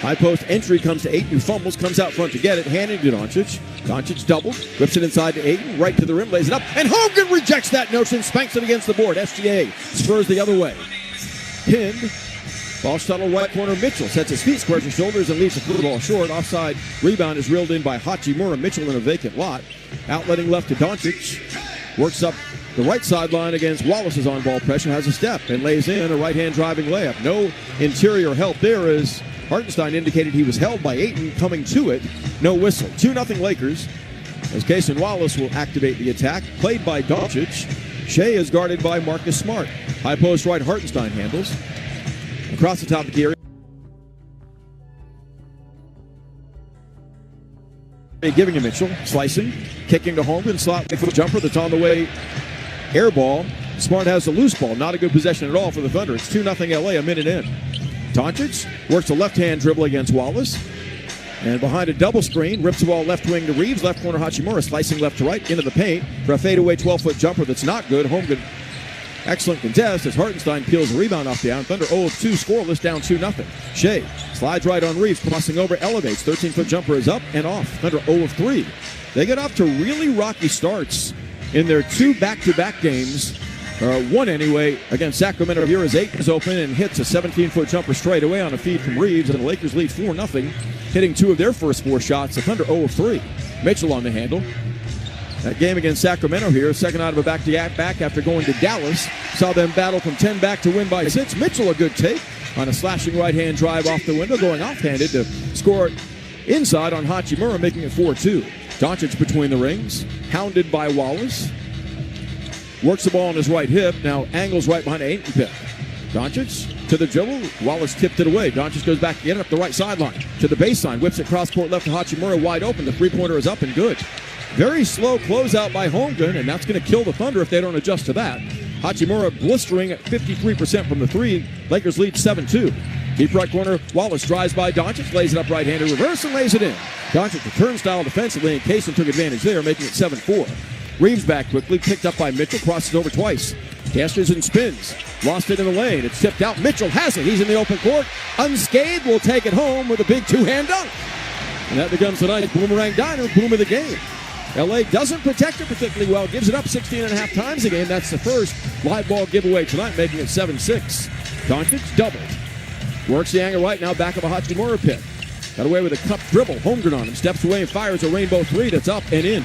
High post entry comes to Ayton, who fumbles, comes out front to get it, handing to Doncic. Doncic doubled, whips it inside to Ayton, right to the rim, lays it up, and Holmgren rejects that notion, spanks it against the board. SGA spurs the other way. Pinned. Ball shuttle right corner. Mitchell sets his feet, squares his shoulders, and leaves the football short. Offside rebound is reeled in by Hachimura. Mitchell in a vacant lot. Outletting left to Doncic. Works up the right sideline against Wallace's on-ball pressure. Has a step and lays in a right-hand driving layup. No interior help there as Hartenstein indicated he was held by Ayton coming to it. No whistle. 2-0 Lakers as Cason Wallace will activate the attack. Played by Doncic. Shai is guarded by Marcus Smart. High post right, Hartenstein handles. Across the top of the area. Giving him Mitchell. Slicing. Kicking to Holmgren. Slot for the jumper that's on the way. Air ball. Smart has the loose ball. Not a good possession at all for the Thunder. It's 2-0 LA a minute in. Doncic works a left-hand dribble against Wallace. And behind a double screen, rips the ball left wing to Reeves. Left corner Hachimura slicing left to right into the paint for a fadeaway 12-foot jumper that's not good. Holmgren. Excellent contest as Hartenstein peels a rebound off the out. Thunder 0-2 scoreless, down 2-0. Shai slides right on Reeves, crossing over, elevates. 13-foot jumper is up and off. Thunder 0-3. They get off to really rocky starts in their two back-to-back games. One anyway against Sacramento here as Ayton is open and hits a 17-foot jumper straight away on a feed from Reeves, and the Lakers lead 4-0, hitting two of their first four shots. The Thunder 0-3. Mitchell on the handle. That game against Sacramento here, second out of a back-to-back after going to Dallas. Saw them battle from 10 back to win by 6. Mitchell a good take on a slashing right-hand drive off the window, going off-handed to score inside on Hachimura, making it 4-2. Doncic between the rings, hounded by Wallace. Works the ball on his right hip, now angles right behind Ayton pick. Doncic to the dribble, Wallace tipped it away. Doncic goes back again up the right sideline to the baseline, whips it cross-court left to Hachimura, wide open. The three-pointer is up and good. Very slow closeout by Holmgren, and that's going to kill the Thunder if they don't adjust to that. Hachimura blistering at 53% from the three. Lakers lead 7-2. Deep right corner, Wallace drives by Doncic, lays it up right-handed reverse and lays it in. Doncic a turnstile defensively, and Cason took advantage there, making it 7-4. Reeves back quickly, picked up by Mitchell, crosses over twice. Casters and spins. Lost it in the lane. It's tipped out. Mitchell has it. He's in the open court. Unscathed, will take it home with a big two-hand dunk. And that becomes tonight's Boomerang Diner boom of the game. LA doesn't protect it particularly well, gives it up 16.5 times a game. That's the first live ball giveaway tonight, making it 7-6. Doncic doubled. Works the angle right now, back of a Hachimura pick. Got away with a cup dribble. Holmgren on him, steps away and fires a rainbow three that's up and in.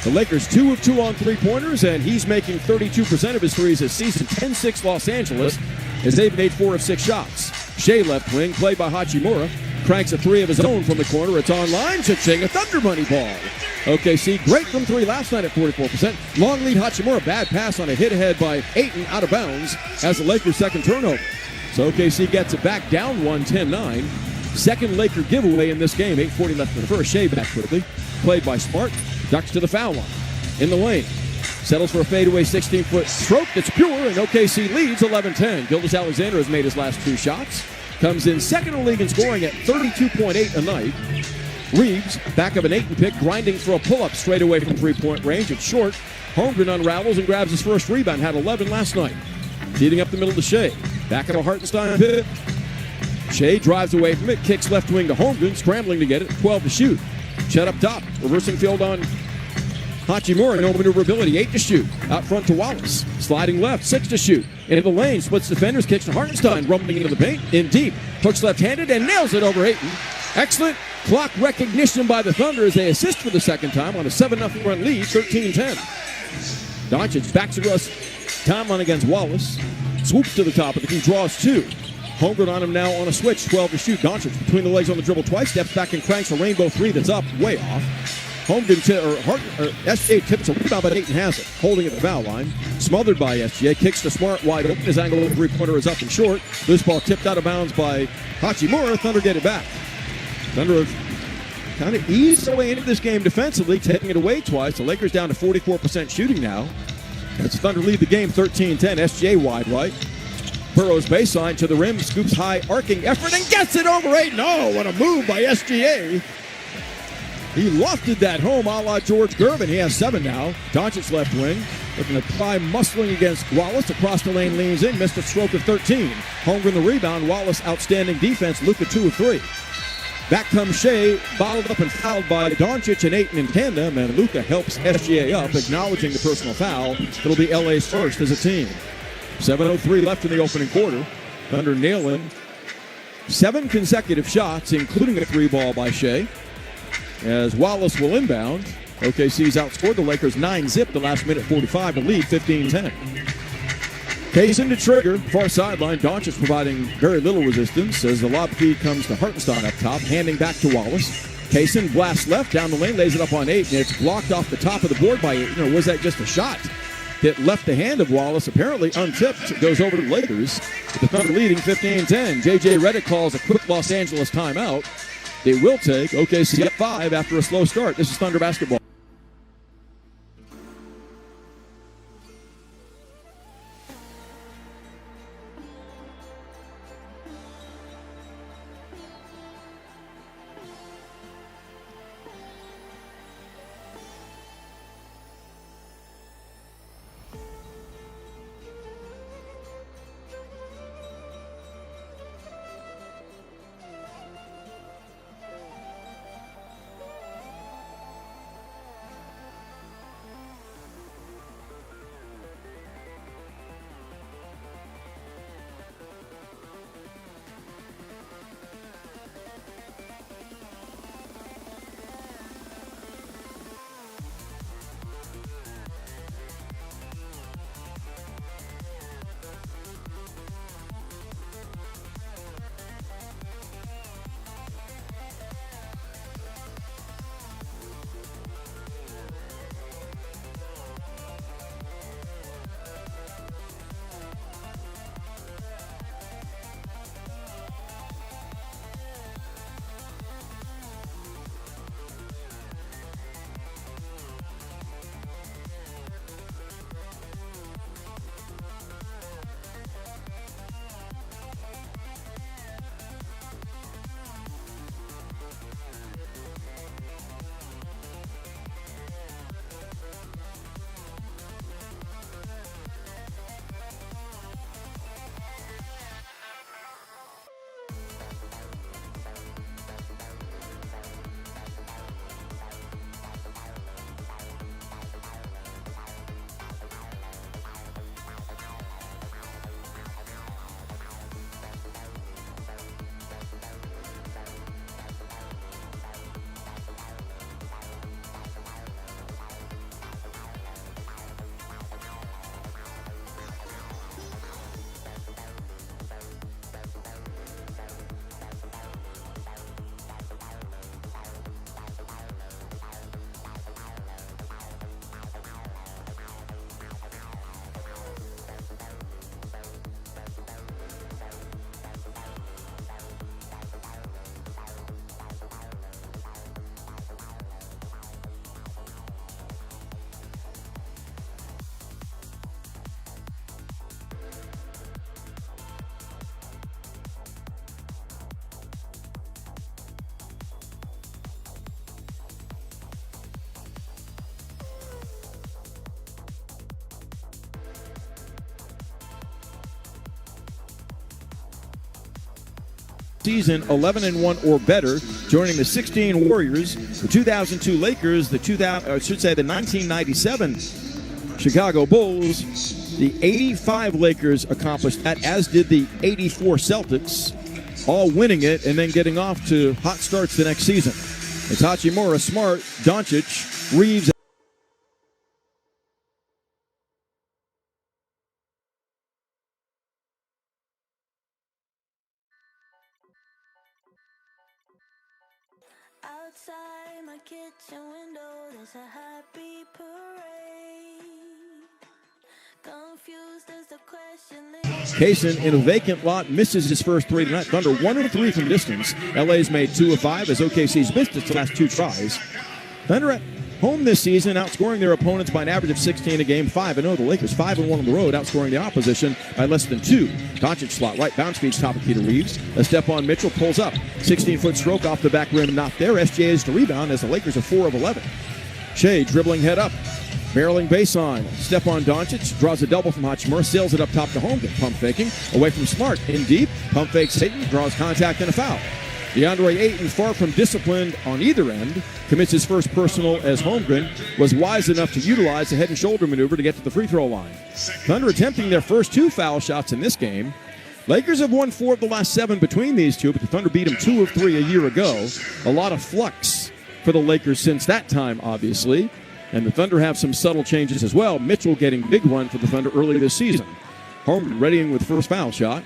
The Lakers 2 of 2 on three-pointers, and he's making 32% of his threes this season. 10-6 Los Angeles, as they've made 4 of 6 shots. Shai left wing, played by Hachimura. Cranks a three of his own from the corner. It's online. Cha-ching, a Thunder money ball. OKC, great from three last night at 44%. Long lead Hachimura, bad pass on a hit ahead by Ayton, out of bounds, as the Lakers' second turnover. So OKC gets it back down 1, 10-9. Second Laker giveaway in this game. 8:40 left in the first. Shai back quickly. Played by Smart. Ducks to the foul line. In the lane. Settles for a fadeaway 16-foot stroke that's pure, and OKC leads 11-10. Gilgeous-Alexander has made his last 2 shots. Comes in second in the league in scoring at 32.8 a night. Reeves, back of an Ayton pick, grinding for a pull-up straight away from three-point range. It's short. Holmgren unravels and grabs his first rebound. Had 11 last night. Feeding up the middle to Shai. Back of a Hartenstein pick. Shai drives away from it, kicks left wing to Holmgren, scrambling to get it. 12 to shoot. Chet up top, reversing field on Hachimura, no maneuverability. 8 to shoot. Out front to Wallace. Sliding left, 6 to shoot. Into the lane, splits defenders, kicks to Hartenstein, rumbling into the paint. In deep, hooks left-handed and nails it over Ayton. Excellent clock recognition by the Thunder as they assist for the second time on a 7-0 run lead, 13-10. Doncic backs across timeline against Wallace. Swoops to the top of the key, draws 2. Holmgren on him now on a switch, 12 to shoot. Doncic between the legs on the dribble twice, steps back and cranks a rainbow three that's up, way off. Holmgren, SGA tips a rebound, but Ayton has it, holding at the foul line. Smothered by SGA, kicks to Smart, wide open. His angle of the three-pointer is up and short. This ball tipped out of bounds by Hachimura. Thunder get it back. Thunder have kind of eased their way into this game defensively, taking it away twice. The Lakers down to 44% shooting now. As the Thunder lead the game 13-10. SGA wide right. Burrows baseline to the rim, scoops high, arcing effort, and gets it over Ayton. Oh, what a move by SGA. He lofted that home a la George Gervin. He has 7 now. Doncic left wing. Looking to try muscling against Wallace. Across the lane, leans in. Missed a stroke of 13. Holmgren the rebound. Wallace outstanding defense. Luka 2 of 3. Back comes Shai, bottled up and fouled by Doncic and Ayton in tandem, and Luka helps SGA up, acknowledging the personal foul. It'll be LA's first as a team. 7:03 left in the opening quarter. Thunder nailing 7 consecutive shots, including a 3-ball by Shai, as Wallace will inbound. OKC's outscored the Lakers 9-zip the last minute 45 to lead 15-10. Kaysen to trigger, far sideline. Doncic providing very little resistance as the lob feed comes to Hartenstein up top, handing back to Wallace. Kaysen blasts left down the lane, lays it up on Ayton. It's blocked off the top of the board by Ayton, or was that just a shot? It left the hand of Wallace, apparently untipped. It goes over to the Lakers, with the Thunder leading 15-10. J.J. Redick calls a quick Los Angeles timeout. They will take OKC at 5 after a slow start. This is Thunder basketball. Season 11-1 or better, joining the 16 Warriors, the 2002 Lakers, the 1997 Chicago Bulls, the 85 Lakers accomplished that, as did the 84 Celtics, all winning it and then getting off to hot starts the next season. It's Hachimura, Smart, Doncic, Reeves. Outside my kitchen window, there's a happy parade. Confused as the question. Kaysen in a vacant lot misses his first three tonight. Thunder 1 of 3 from distance. LA's made 2 of 5 as OKC's missed its last 2 tries. Thunder at home this season, outscoring their opponents by an average of 16 a game, 5-0. The Lakers 5-1 on the road, outscoring the opposition by less than 2. Doncic slot right, bounce feeds top of key to Reeves. A step on Mitchell, pulls up. 16-foot stroke off the back rim, not there. SGA is to rebound as the Lakers are 4 of 11. Shai dribbling head up. Barreling baseline. Stepan Doncic draws a double from Hachimura, sails it up top to Holmgren. Pump faking. Away from Smart. In deep. Pump fakes Ayton. Draws contact and a foul. DeAndre Ayton, far from disciplined on either end, commits his first personal as Holmgren was wise enough to utilize the head and shoulder maneuver to get to the free throw line. Thunder attempting their first 2 foul shots in this game. Lakers have won 4 of the last 7 between these two, but the Thunder beat them 2 of 3 a year ago. A lot of flux for the Lakers since that time, obviously. And the Thunder have some subtle changes as well. Mitchell getting big run for the Thunder early this season. Holmgren readying with first foul shot.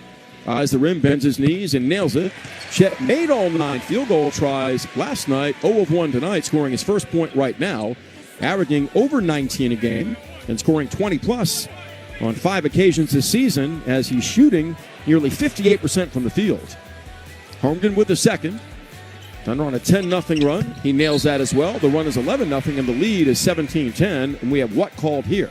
Eyes the rim, bends his knees, and nails it. Chet made all 9 field goal tries last night, 0 of 1 tonight, scoring his first point right now, averaging over 19 a game, and scoring 20-plus on 5 occasions this season as he's shooting nearly 58% from the field. Holmgren with the second. Thunder on a 10-0 run. He nails that as well. The run is 11-0, and the lead is 17-10, and we have what called here?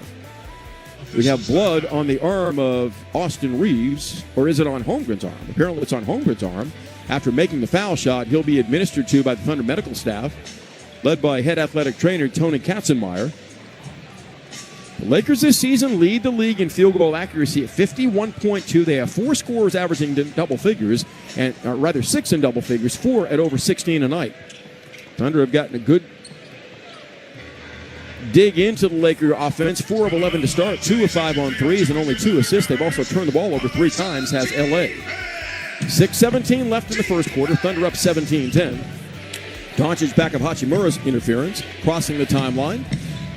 We have blood on the arm of Austin Reeves, or is it on Holmgren's arm? Apparently it's on Holmgren's arm. After making the foul shot, he'll be administered to by the Thunder medical staff, led by head athletic trainer Tony Katzenmeyer. The Lakers this season lead the league in field goal accuracy at 51.2. They have 4 scorers averaging double figures, and rather 6 in double figures, 4 at over 16 a night. Thunder have gotten a good dig into the Laker offense. 4 of 11 to start, 2 of 5 on threes, and only 2 assists. They've also turned the ball over 3 times, has LA. 6:17 left in the first quarter. Thunder up 17-10. Doncic back of Hachimura's interference, crossing the timeline.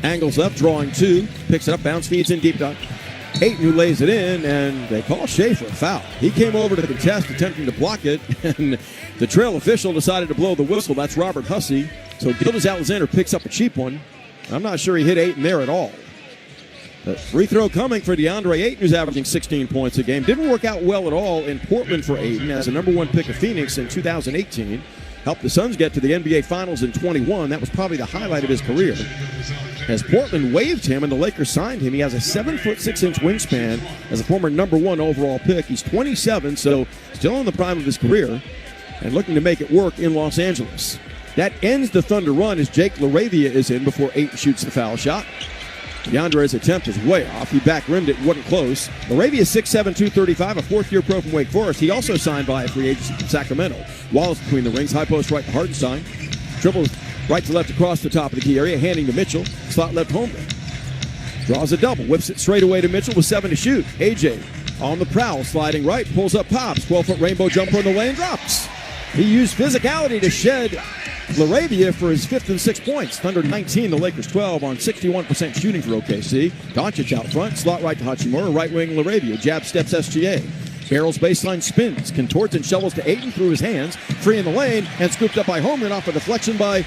Angles left, drawing 2. Picks it up, bounce, feeds in deep. Ayton who lays it in, and they call Shai for a foul. He came over to the contest attempting to block it, and the trail official decided to blow the whistle. That's Robert Hussey. So Gilgeous-Alexander picks up a cheap one. I'm not sure he hit Ayton there at all. The free throw coming for DeAndre Ayton, who's averaging 16 points a game. Didn't work out well at all in Portland for Ayton as a number 1 pick of Phoenix in 2018. Helped the Suns get to the NBA Finals in 21. That was probably the highlight of his career. As Portland waived him and the Lakers signed him, he has a 7'6" wingspan as a former number 1 overall pick. He's 27, so still in the prime of his career and looking to make it work in Los Angeles. That ends the Thunder run as Jake LaRavia is in before Ayton shoots the foul shot. DeAndre's attempt is way off. He back-rimmed it, wasn't close. LaRavia is 6'7", 235, a 4th-year pro from Wake Forest. He also signed by a free agency from Sacramento. Wallace between the rings, high post right to Hartenstein. Dribbles right to left across the top of the key area, handing to Mitchell. Slot left Holmgren. Draws a double, whips it straight away to Mitchell with 7 to shoot. AJ on the prowl, sliding right, pulls up, pops. 12-foot rainbow jumper in the lane, drops. He used physicality to shed LaRavia for his 5th and 6th points. Thunder 19, the Lakers 12 on 61% shooting for OKC. Doncic out front, slot right to Hachimura, right wing LaRavia, jab steps SGA. Barrels baseline, spins, contorts and shovels to Ayton through his hands, free in the lane, and scooped up by Holmgren off a deflection by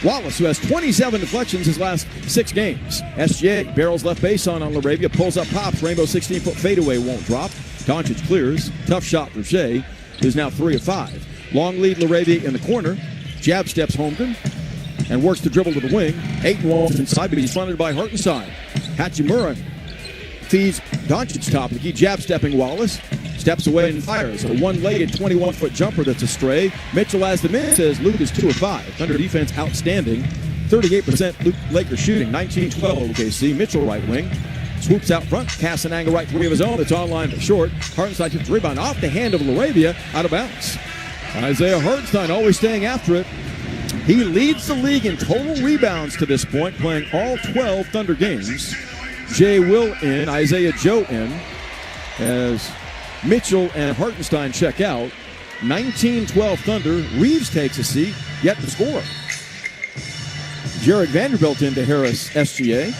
Wallace, who has 27 deflections his last 6 games. SGA barrels left baseline on LaRavia, pulls up, pops, rainbow 16-foot fadeaway won't drop. Doncic clears, tough shot for Shai, who's now 3 of 5. Long lead LaRavia in the corner. Jab steps Holmgren and works the dribble to the wing. Ayton walls inside, but he's fronted by Hartenstein. Hachimura feeds Doncic top of the key. Jab stepping Wallace. Steps away and fires. A one-legged 21-foot jumper that's a stray. Mitchell has the miss as Luke is 2 of 5. Thunder defense outstanding. 38% Lakers shooting. 19-12 OKC. Mitchell right wing. Swoops out front. Casts an angle right 3 of his own. It's online but short. Hartenstein took the rebound off the hand of LaRavia. Out of bounds. Isaiah Hartenstein always staying after it. He leads the league in total rebounds to this point, playing all 12 Thunder games. Jay Will in, Isaiah Joe in, as Mitchell and Hartenstein check out. 19-12 Thunder. Reeves takes a seat, yet to score. Jarrett Vanderbilt into Harris SGA.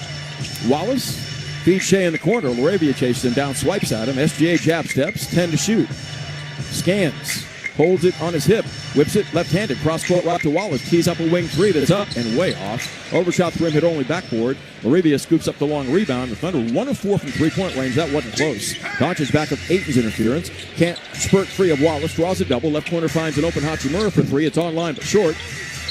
Wallace feeds Shai in the corner. LaRavia chases him down, swipes at him. SGA jab steps, 10 to shoot. Scans. Holds it on his hip, whips it left-handed, cross-court route to Wallace, tees up a wing 3 that's up and way off. Overshot the rim, hit only backboard. LaRavia scoops up the long rebound. The Thunder 1 of 4 from three-point range. That wasn't close. Doncic back of Ayton's interference. Can't spurt free of Wallace. Draws a double. Left corner finds an open Hachimura for 3. It's online but short.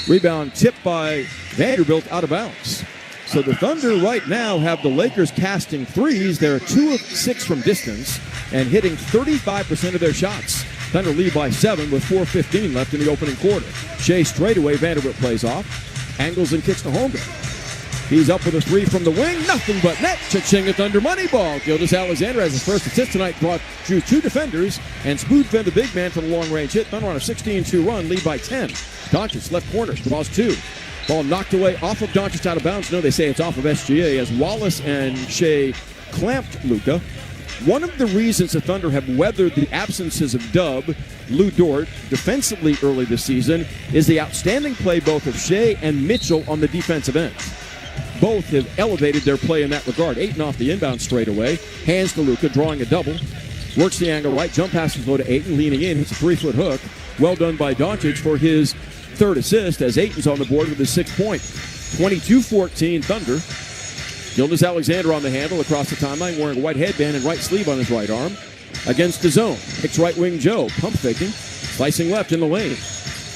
Rebound tipped by Vanderbilt out of bounds. So the Thunder right now have the Lakers casting threes. They're 2 of 6 from distance and hitting 35% of their shots. Thunder lead by 7 with 4:15 left in the opening quarter. Shai straightaway, Vanderbilt plays off. Angles and kicks to Holmgren. He's up with a three from the wing. Nothing but net. Cha-ching at Thunder money ball. Gilgeous-Alexander has his first assist tonight. Drew two defenders and spoon-fed the big man for the long-range hit. Thunder on a 16-2 run. Lead by 10. Doncic left corner. Draws two. Ball knocked away off of Doncic out of bounds. No, they say it's off of SGA as Wallace and Shai clamped Luka. One of the reasons the Thunder have weathered the absences of Dub, Lou Dort, defensively early this season is the outstanding play both of Shai and Mitchell on the defensive end. Both have elevated their play in that regard. Ayton off the inbound straightaway. Hands to Luka, drawing a double. Works the angle right. Jump passes low to Ayton, leaning in. Hits a 3-foot hook. Well done by Doncic for his third assist as Ayton's on the board with his 6 point. 22-14 Thunder. Gilgeous-Alexander on the handle across the timeline, wearing a white headband and right sleeve on his right arm. Against the zone. Picks right wing Joe. Pump faking. Slicing left in the lane.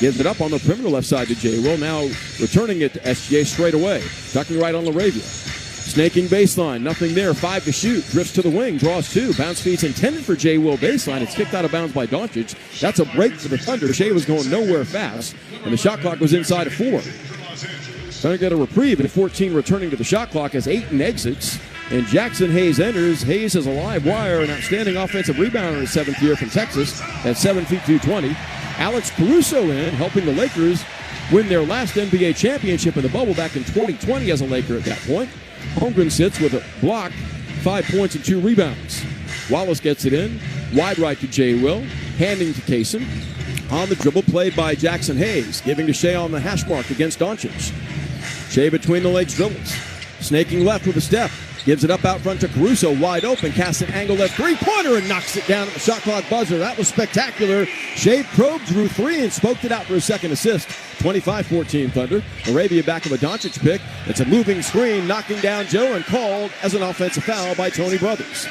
Gives it up on the perimeter left side to J. Will. Now returning it to SGA straight away. Tucking right on LaRavia. Snaking baseline. Nothing there. 5 to shoot. Drifts to the wing. Draws 2. Bounce feeds intended for J. Will baseline. It's kicked out of bounds by Doncic. That's a break for the Thunder. Shai was going nowhere fast. And the shot clock was inside of 4. Thunder get a reprieve at 14 returning to the shot clock as Ayton exits. And Jackson Hayes enters. Hayes is a live wire. An outstanding offensive rebounder in his 7th year from Texas at 7 feet 220. Alex Caruso in, helping the Lakers win their last NBA championship in the bubble back in 2020 as a Laker at that point. Holmgren sits with a block, 5 points and 2 rebounds. Wallace gets it in, wide right to J. Will, handing to Kaysen. On the dribble, played by Jackson Hayes, giving to Shai on the hash mark against Doncic. Shai between the legs dribbles, snaking left with a step. Gives it up out front to Caruso, wide open, casts an angle left three-pointer and knocks it down at the shot clock buzzer. That was spectacular. Shai probed, drew 3, and smoked it out for his second assist. 25-14 Thunder. LaRavia back of a Doncic pick. It's a moving screen, knocking down Joe and called as an offensive foul by Tony Brothers.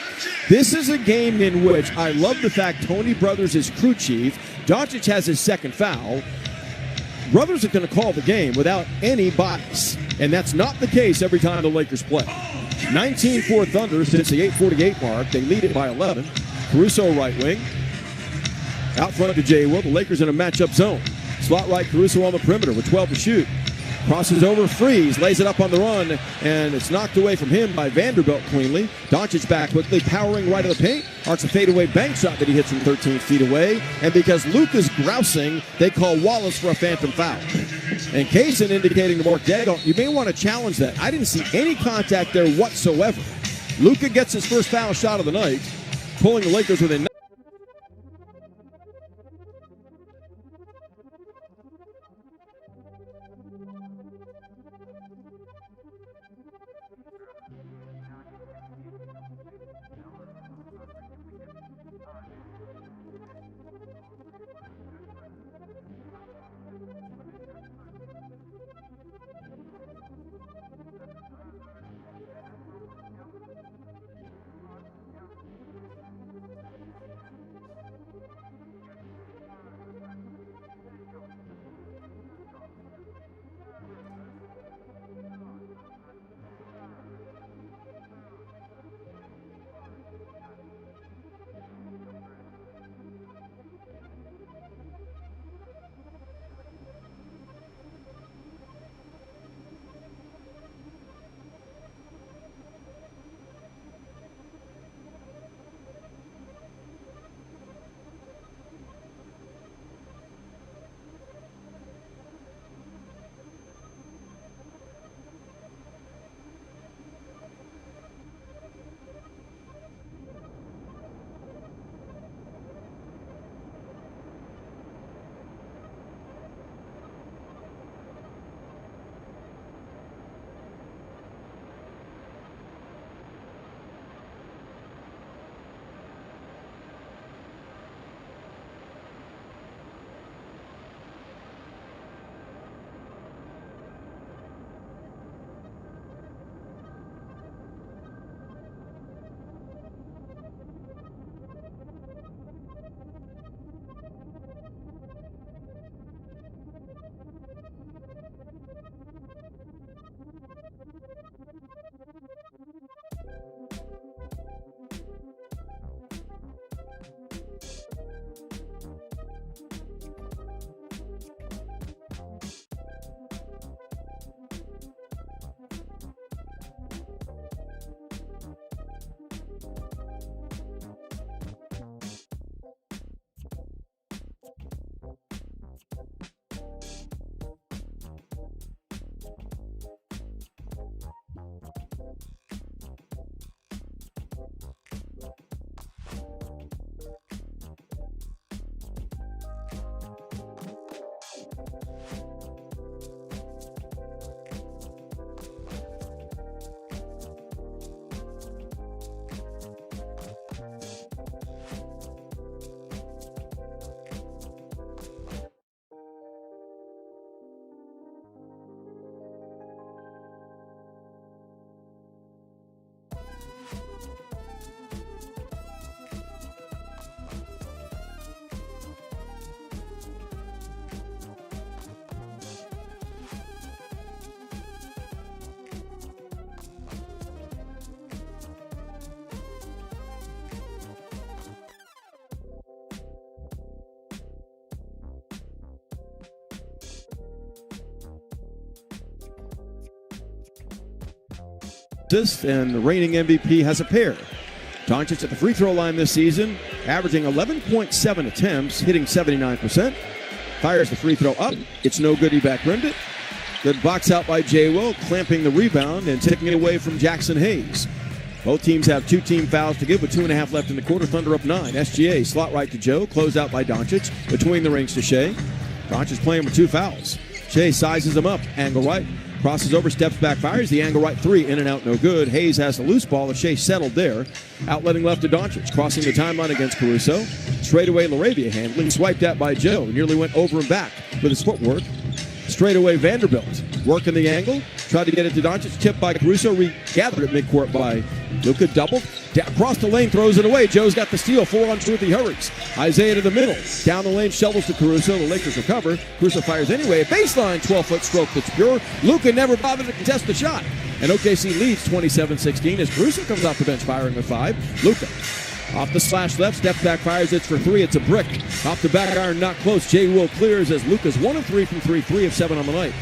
This is a game in which I love the fact Tony Brothers is crew chief. Doncic has his second foul. Brothers are going to call the game without any bias, and that's not the case every time the Lakers play. 19-4 Thunder since the 8:48 mark. They lead it by 11. Caruso right wing. Out front to J. Will. The Lakers in a matchup zone. Slot right Caruso on the perimeter with 12 to shoot. Crosses over, Freeze, lays it up on the run, and it's knocked away from him by Vanderbilt cleanly. Doncic back quickly, powering right of the paint. Arcs a fadeaway bank shot that he hits from 13 feet away. And because Luka's grousing, they call Wallace for a phantom foul. And Kaysen indicating to Mark Dagon, you may want to challenge that. I didn't see any contact there whatsoever. Luka gets his first foul shot of the night, pulling the Lakers within. assists, and the reigning MVP has a pair. Doncic at the free throw line this season, averaging 11.7 attempts, hitting 79%. Fires the free throw up. It's no good. He back-rimmed it. Good box out by Jay Will, clamping the rebound and taking it away from Jackson Hayes. Both teams have 2 team fouls to give with 2.5 left in the quarter. Thunder up 9. SGA slot right to Joe, closed out by Doncic, between the rings to Shai. Doncic playing with 2 fouls. Shai sizes him up, angle right, crosses over, steps back, fires the angle right 3, in and out, no good. Hayes has the loose ball, Shai settled there. Outletting left to Doncic, crossing the timeline against Caruso. Straightaway Laravia handling, swiped at by Joe, nearly went over and back with his footwork. Straightaway Vanderbilt, working the angle, tried to get it to Doncic, tipped by Caruso, regathered at midcourt by Luka, doubled, across the lane, throws it away. Joe's got the steal, 4-on-2, he hurries. Isaiah to the middle, down the lane, shovels to Caruso, the Lakers recover. Caruso fires anyway, a baseline 12-foot stroke that's pure. Luka never bothered to contest the shot, and OKC leads 27-16 as Caruso comes off the bench firing with 5. Luka off the slash left, steps back, fires it for 3. It's a brick. Off the back iron, not close. Jay Will clears as Luka's 1 of 3 from 3, 3 of 7 on the night.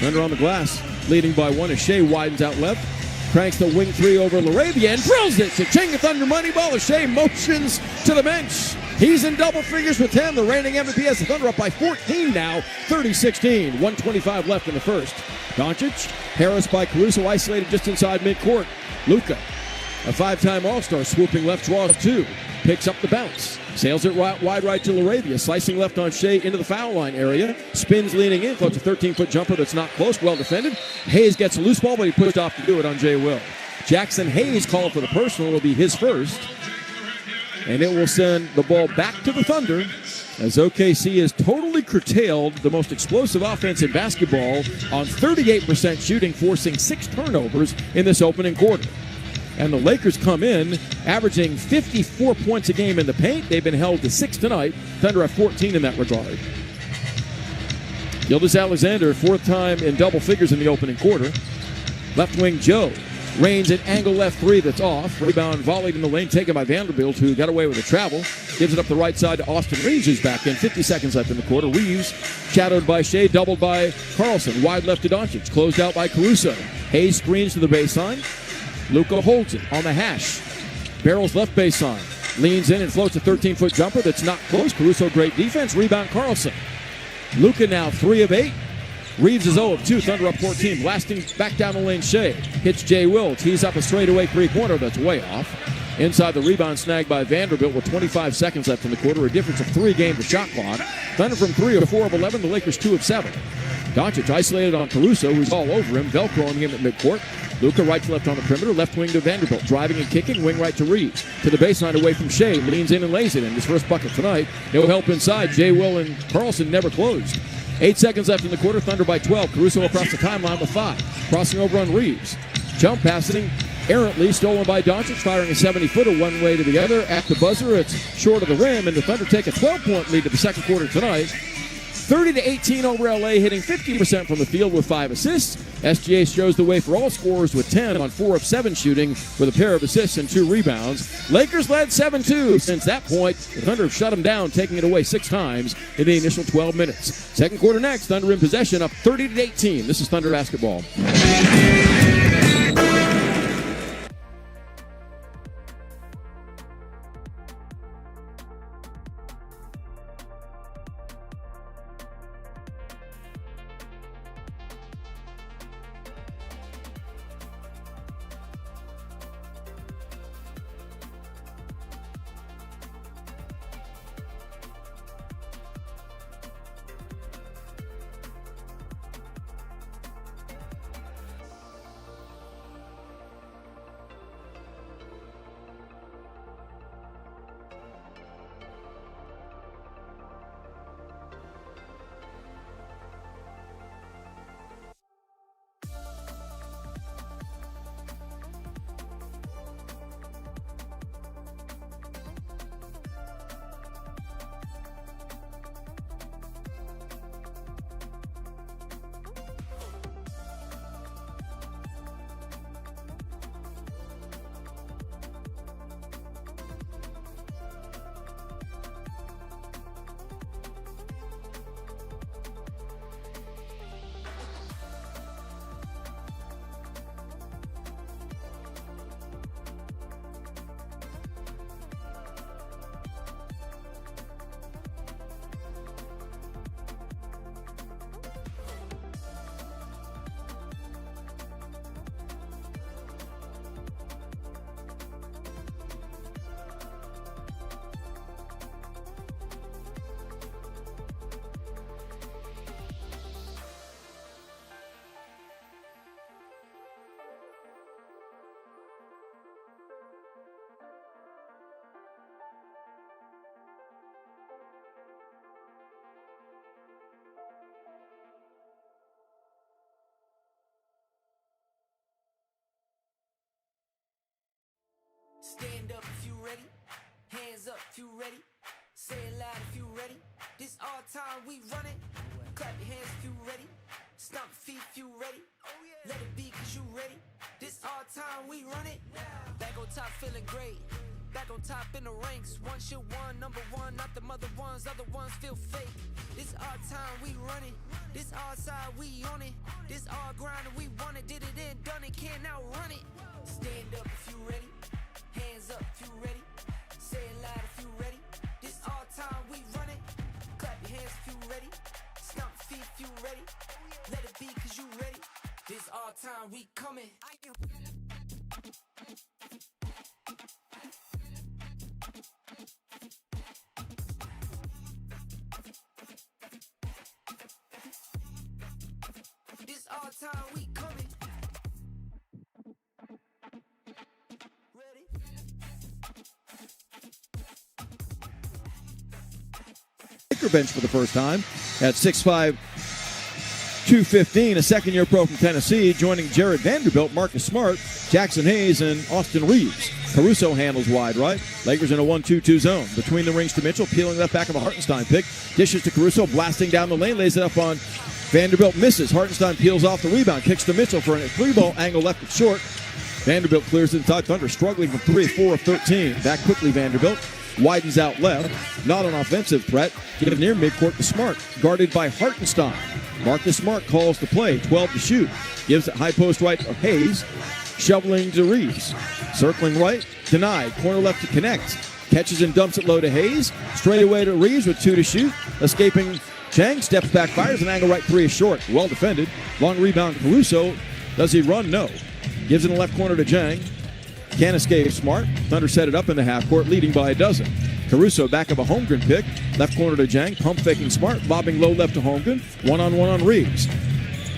Thunder on the glass, leading by 1 as Shai widens out left. Cranks the wing 3 over Laravia and drills it. Cha-ching, a Thunder money ball as Shai motions to the bench. He's in double figures with 10. The reigning MVP has the Thunder up by 14 now, 30-16. 1:25 left in the first. Doncic, Harris by Caruso, isolated just inside midcourt. Luka, a 5-time All-Star, swooping left, draws 2. Picks up the bounce. Sails it wide right to Laravia. Slicing left on Shai into the foul line area. Spins leaning in. Floats a 13-foot jumper that's not close. Well defended. Hayes gets a loose ball, but he pushed off to do it on Jay Will. Jackson Hayes called for the personal. It'll be his first. And it will send the ball back to the Thunder as OKC has totally curtailed the most explosive offense in basketball on 38% shooting, forcing 6 turnovers in this opening quarter. And the Lakers come in averaging 54 points a game in the paint. They've been held to 6 tonight. Thunder have 14 in that regard. Gilgeous-Alexander, 4th time in double figures in the opening quarter. Left wing Joe rains an angle left 3 that's off. Rebound volleyed in the lane, taken by Vanderbilt, who got away with a travel. Gives it up the right side to Austin Reeves, who's back in. 50 seconds left in the quarter. Reeves shadowed by Shai, doubled by Carlson. Wide left to Doncic, closed out by Caruso. Hayes screens to the baseline. Luka holds it on the hash. Barrels left baseline. Leans in and floats a 13-foot jumper that's not close. Caruso, great defense. Rebound Carlson. Luka now 3 of 8. Reeves is 0 of 2. Thunder up 14. Blasting back down the lane, Shai. Hits Jay Will. Tees up a straightaway 3-pointer that's way off. Inside the rebound snagged by Vanderbilt with 25 seconds left in the quarter. A difference of 3 game to shot clock. Thunder from 3 of 4 of 11. The Lakers 2 of 7. Doncic isolated on Caruso, who's all over him, velcroing him at midcourt. Luka right to left on the perimeter, left wing to Vanderbilt, driving and kicking, wing right to Reeves. To the baseline away from Shai, leans in and lays it in. His first bucket tonight. No help inside. Jay Will and Carlson never closed. 8 seconds left in the quarter, Thunder by 12. Caruso across the timeline with 5. Crossing over on Reeves. Jump passing errantly, stolen by Doncic, firing a 70-footer one way to the other. At the buzzer, it's short of the rim, and the Thunder take a 12-point lead to the second quarter tonight. 30-18 over LA, hitting 50% from the field with 5 assists. SGA shows the way for all scorers with 10 on 4 of 7 shooting with a pair of assists and 2 rebounds. Lakers led 7-2. Since that point, the Thunder have shut them down, taking it away 6 times in the initial 12 minutes. Second quarter next, Thunder in possession, up 30-18. This is Thunder basketball. Stand up if you ready. Hands up if you ready. Say it loud if you ready. This all time we run it. Clap your hands if you ready. Stomp your feet if you ready. Let it be cause you ready. This all time we run it. Back on top feeling great. Back on top in the ranks. One shit one, number one, not the mother ones. Other ones feel fake. This all time we run it. This all side we on it. This all grind and we want it. Did it and done it, can't outrun it. Stand up if you ready. Hands up if you ready. Say it loud if you ready. This all time we run it. Clap your hands if you ready. Stomp your feet if you ready. Let it be cause you ready. This all time we coming. This all time we coming. Ready? Laker bench for the first time at 6'5", 215, a second-year pro from Tennessee, joining Jared Vanderbilt, Marcus Smart, Jackson Hayes, and Austin Reeves. Caruso handles wide right. Lakers in a 1-2-2 zone. Between the rings to Mitchell, peeling left back of a Hartenstein pick. Dishes to Caruso, blasting down the lane, lays it up on Vanderbilt, misses. Hartenstein peels off the rebound, kicks to Mitchell for a three-ball angle left it short. Vanderbilt clears inside. Thunder struggling from 3 of 4 of 13. Back quickly, Vanderbilt. Widens out left. Not an offensive threat. Get near midcourt to Smart. Guarded by Hartenstein. Marcus Smart calls the play. 12 to shoot. Gives it high post right to Hayes. Shoveling to Reeves. Circling right. Denied. Corner left to connect. Catches and dumps it low to Hayes. Straight away to Reeves with 2 to shoot. Escaping Chang. Steps back. Fires an angle right 3 is short. Well defended. Long rebound Caruso. Does he run? No. Gives it in the left corner to Jang. Can't escape Smart. Thunder set it up in the half court, leading by a dozen. Caruso back of a Holmgren pick. Left corner to Jang. Pump faking Smart. Lobbing low left to Holmgren. One-on-one on Reeves.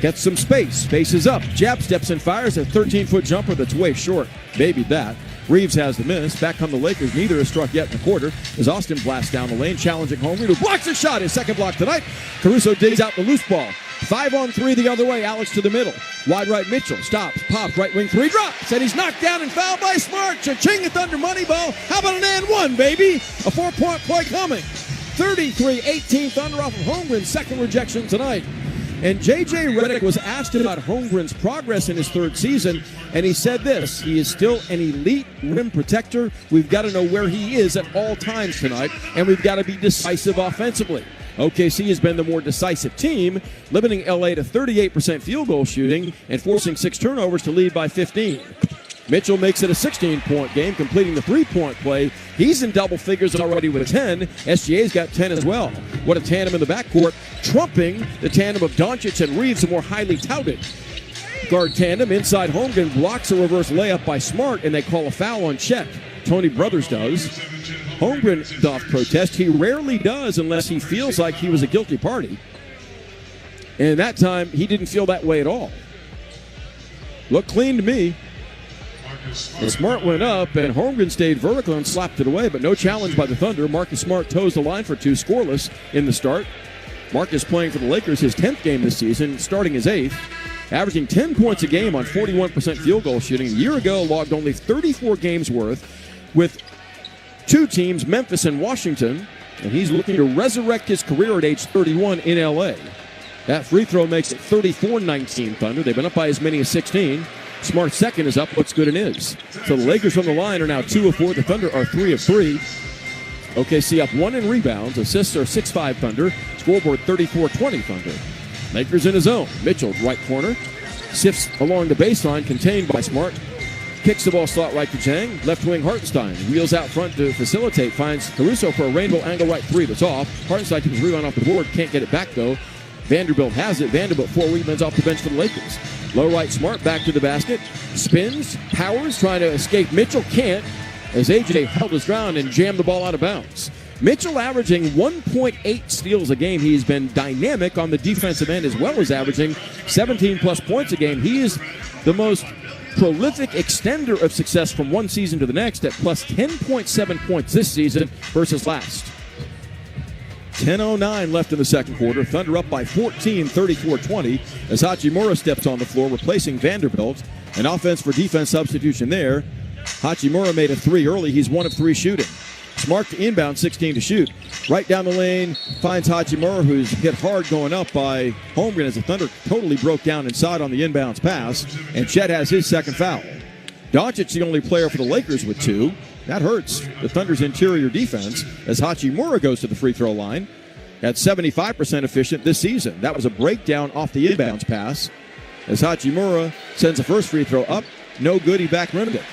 Gets some space. Space is up. Jab steps and fires a 13-foot jumper that's way short. Babied that. Reeves has the miss. Back come the Lakers. Neither has struck yet in the quarter as Austin blasts down the lane, challenging Holmgren, who blocks a shot. His second block tonight. Caruso digs out the loose ball. 5-on-3 the other way. Alex to the middle. Wide right Mitchell. Stops. Pops. Right wing three. Drops. And he's knocked down and fouled by Smart. Cha-ching at Thunder money ball. How about an and one, baby? A 4-point play coming. 33-18 Thunder off of Holmgren's second rejection tonight. And J.J. Redick was asked about Holmgren's progress in his third season, and he said this: he is still an elite rim protector. We've got to know where he is at all times tonight, and we've got to be decisive offensively. OKC has been the more decisive team, limiting LA to 38% field goal shooting and forcing 6 turnovers to lead by 15. Mitchell makes it a 16-point game, completing the three-point play. He's in double figures already with 10. SGA's got 10 as well. What a tandem in the backcourt, trumping the tandem of Doncic and Reeves, a more highly touted guard tandem. Inside Holmgren blocks a reverse layup by Smart, and they call a foul on Chet. Tony Brothers does. Holmgren doth protest. He rarely does unless he feels like he was a guilty party. And that time, he didn't feel that way at all. Looked clean to me. The Smart went up, and Holmgren stayed vertical and slapped it away, but no challenge by the Thunder. Marcus Smart toes the line for 2, scoreless in the start. Marcus playing for the Lakers, his 10th game this season, starting his 8th, averaging 10 points a game on 41% field goal shooting. A year ago, logged only 34 games worth with 2 teams, Memphis and Washington, and he's looking to resurrect his career at age 31 in L.A. That free throw makes it 34-19 Thunder. They've been up by as many as 16. Smart's second is up, looks good and is. So the Lakers from the line are now 2 of 4. The Thunder are 3 of 3. OKC up 1 in rebounds. Assists are 6-5 Thunder. Scoreboard 34-20 Thunder. Lakers in his zone. Mitchell, right corner. Sifts along the baseline, contained by Smart. Kicks the ball slot right to Chang. Left wing Hartenstein. Wheels out front to facilitate. Finds Caruso for a rainbow angle right 3 that's off. Hartenstein keeps rebound off the board. Can't get it back though. Vanderbilt has it. Vanderbilt 4 rebounds off the bench for the Lakers. Low right Smart back to the basket. Spins. Powers trying to escape Mitchell. Can't, as AJ held his ground and jammed the ball out of bounds. Mitchell averaging 1.8 steals a game. He's been dynamic on the defensive end as well as averaging 17-plus points a game. He is the most prolific extender of success from one season to the next at plus 10.7 points this season versus last. 10:09 left in the second quarter. Thunder up by 14, 34-20, as Hachimura steps on the floor, replacing Vanderbilt. An offense for defense substitution there. Hachimura made a 3 early. He's 1 of 3 shooting. Smart to inbound, 16 to shoot. Right down the lane, finds Hachimura, who's hit hard going up by Holmgren as the Thunder totally broke down inside on the inbounds pass. And Chet has his second foul. Doncic, the only player for the Lakers with 2. That hurts the Thunder's interior defense as Hachimura goes to the free throw line at 75% efficient this season. That was a breakdown off the inbounds pass as Hachimura sends the first free throw up. No good, he back rimmed it.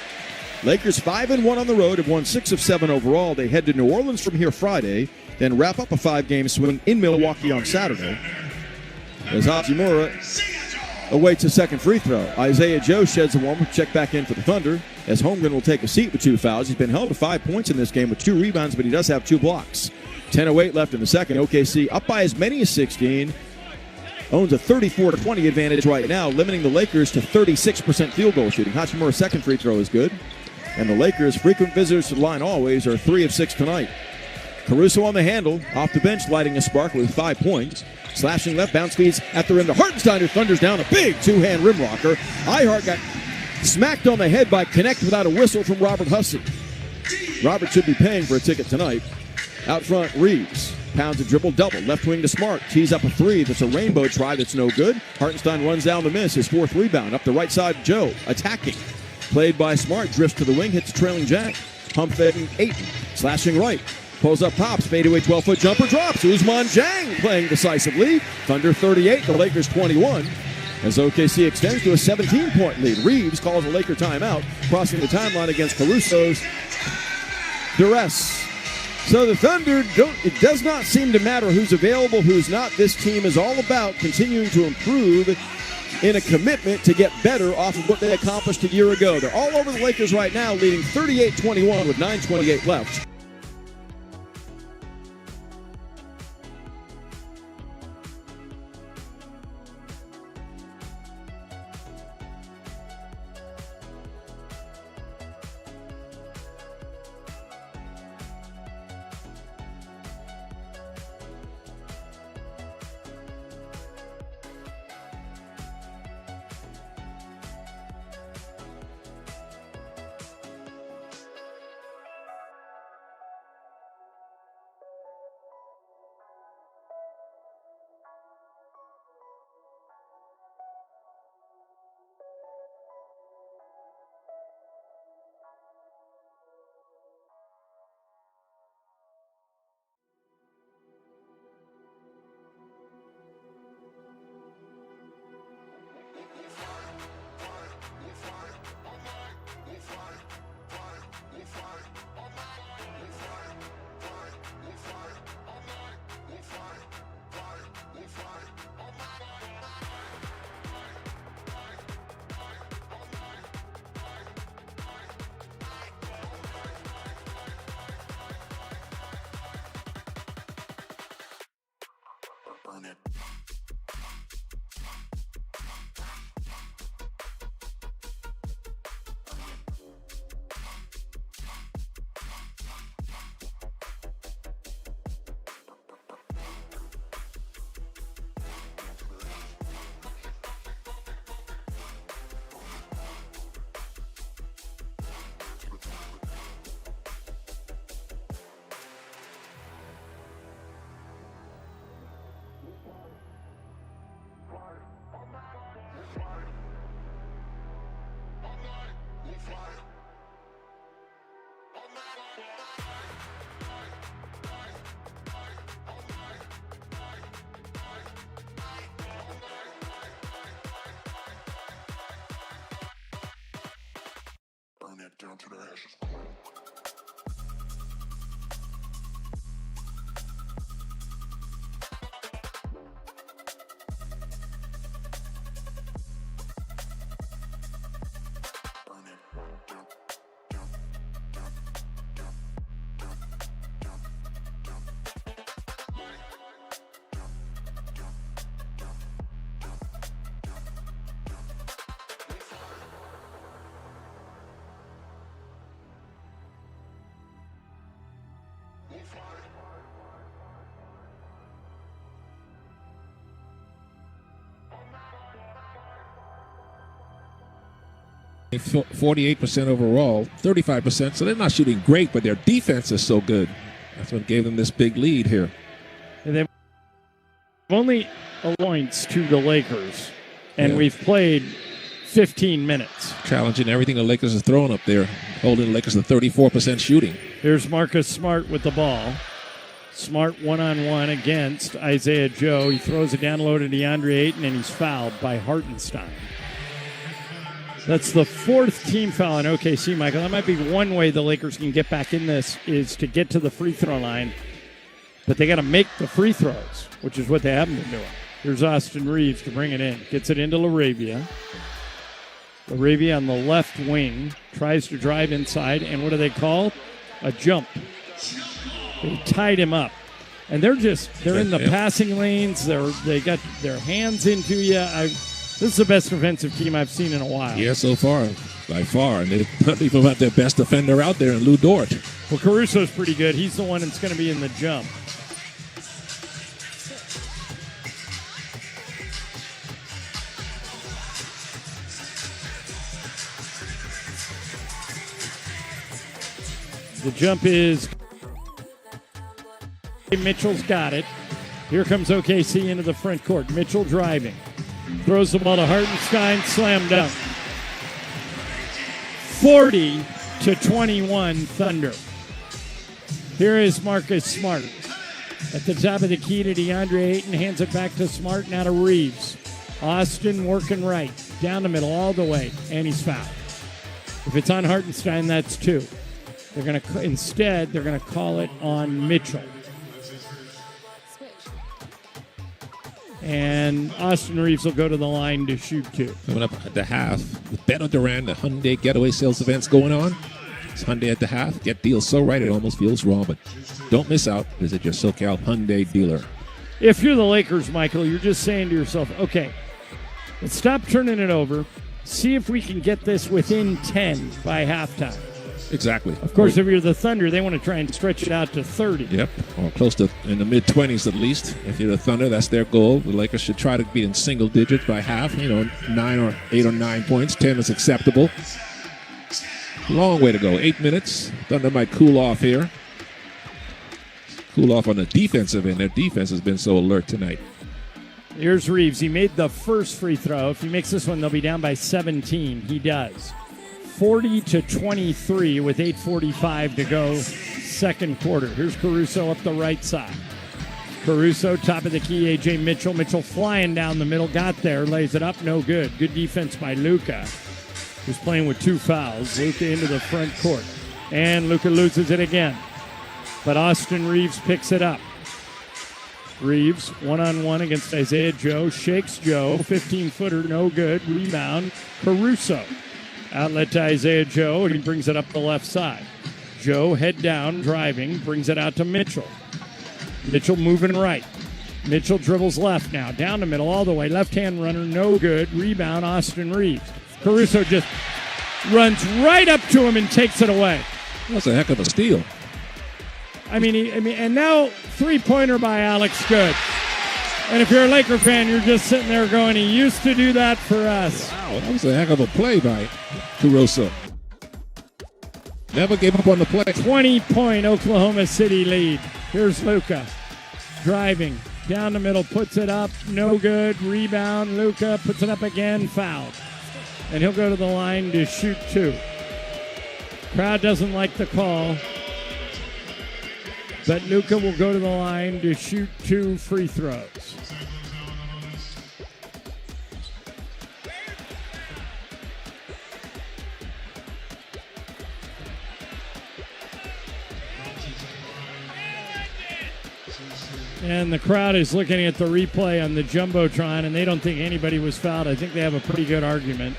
Lakers 5-1 on the road, have won 6 of 7 overall. They head to New Orleans from here Friday, then wrap up a 5-game swing in Milwaukee on Saturday. As Hachimura awaits a second free throw. Isaiah Joe sheds a warm check back in for the Thunder as Holmgren will take a seat with 2 fouls. He's been held to 5 points in this game with 2 rebounds, but he does have 2 blocks. 10:08 left in the second. OKC up by as many as 16. Owns a 34-20 advantage right now, limiting the Lakers to 36% field goal shooting. Hachimura's second free throw is good. And the Lakers, frequent visitors to the line always, are 3 of 6 tonight. Caruso on the handle, off the bench, lighting a spark with 5 points. Slashing left, bounce feeds at the rim to Hartenstein, who thunders down a big 2-hand rim rocker. Ihart got smacked on the head by Connect without a whistle from Robert Hussey. Robert should be paying for a ticket tonight. Out front, Reeves pounds a dribble double. Left wing to Smart. Tees up a 3. That's a rainbow try that's no good. Hartenstein runs down the miss. His 4th rebound. Up the right side, Joe attacking. Played by Smart, drifts to the wing, hits a trailing jack. Pump faking Ayton, slashing right. Pulls up, pops, fadeaway 12-foot jumper, drops. Ousmane Dieng playing decisively. Thunder 38, the Lakers 21. As OKC extends to a 17-point lead. Reeves calls a Laker timeout, crossing the timeline against Caruso's duress. So the Thunder, it does not seem to matter who's available, who's not. This team is all about continuing to improve in a commitment to get better off of what they accomplished a year ago. They're all over the Lakers right now, leading 38-21 with 9:28 left. Down to the ashes. 48% overall, 35%. So they're not shooting great, but their defense is so good. That's what gave them this big lead here. And they've only points to the Lakers, and Yeah. we've played 15 minutes. Challenging everything the Lakers are throwing up there, holding the Lakers to 34% shooting. Here's Marcus Smart with the ball. Smart one-on-one against Isaiah Joe. He throws it down low to DeAndre Ayton, and he's fouled by Hartenstein. That's the fourth team foul on OKC, Michael. That might be one way the Lakers can get back in this, is to get to the free throw line. But they got to make the free throws, which is what they haven't been doing. Here's Austin Reeves to bring it in. Gets it into LaRavia. LaRavia on the left wing. Tries to drive inside. And what do they call? A jump. They tied him up. And they're in the passing lanes. They got their hands into you. This is the best defensive team I've seen in a while. Yeah, so far, by far. And they've even got their best defender out there in Lou Dort. Well, Caruso's pretty good. He's the one that's going to be in the jump. The jump is... Mitchell's got it. Here comes OKC into the front court. Mitchell driving. Throws the ball to Hartenstein. Slam dunk. 40-21 Thunder. Here is Marcus Smart. At the top of the key to DeAndre Ayton. Hands it back to Smart. Now to Reeves. Austin working right. Down the middle all the way. And he's fouled. If it's on Hartenstein, that's two. They're going to call it on Mitchell. And Austin Reeves will go to the line to shoot two. Coming up at the half, with Beto Duran, the Hyundai Getaway Sales events going on. It's Hyundai at the half. Get deals so right it almost feels wrong, but don't miss out. Visit your SoCal Hyundai dealer. If you're the Lakers, Michael, you're just saying to yourself, okay, let's stop turning it over. See if we can get this within 10 by halftime. Exactly. Of course, if you're the Thunder, they want to try and stretch it out to 30. Yep, or close to in the mid-20s at least. If you're the Thunder, that's their goal. The Lakers should try to be in single digits by half. 9 or 8 or 9 points. 10 is acceptable. Long way to go. 8 minutes. Thunder might cool off here. Cool off on the defensive end. Their defense has been so alert tonight. Here's Reeves. He made the first free throw. If he makes this one, they'll be down by 17. He does. 40-23 with 8:45 to go, second quarter. Here's Caruso up the right side. Caruso, top of the key, A.J. Mitchell. Mitchell flying down the middle, got there, lays it up, no good. Good defense by Luka, who's playing with 2 fouls. Luka into the front court. And Luka loses it again. But Austin Reeves picks it up. Reeves, one-on-one against Isaiah Joe, shakes Joe, 15-footer, no good. Rebound, Caruso. Outlet to Isaiah Joe, and he brings it up the left side. Joe, head down, driving, brings it out to Mitchell. Mitchell moving right. Mitchell dribbles left now, down the middle, all the way. Left-hand runner, no good. Rebound, Austin Reeves. Caruso just runs right up to him and takes it away. That's a heck of a steal. And now three-pointer by Alex Good. And if you're a Laker fan, you're just sitting there going, he used to do that for us. Wow, that was a heck of a play by Caruso. Never gave up on the play. 20-point Oklahoma City lead. Here's Luka driving down the middle, puts it up, no good. Rebound, Luka puts it up again, fouled. And he'll go to the line to shoot 2. Crowd doesn't like the call. But Luka will go to the line to shoot 2 free throws. And the crowd is looking at the replay on the Jumbotron, and they don't think anybody was fouled. I think they have a pretty good argument.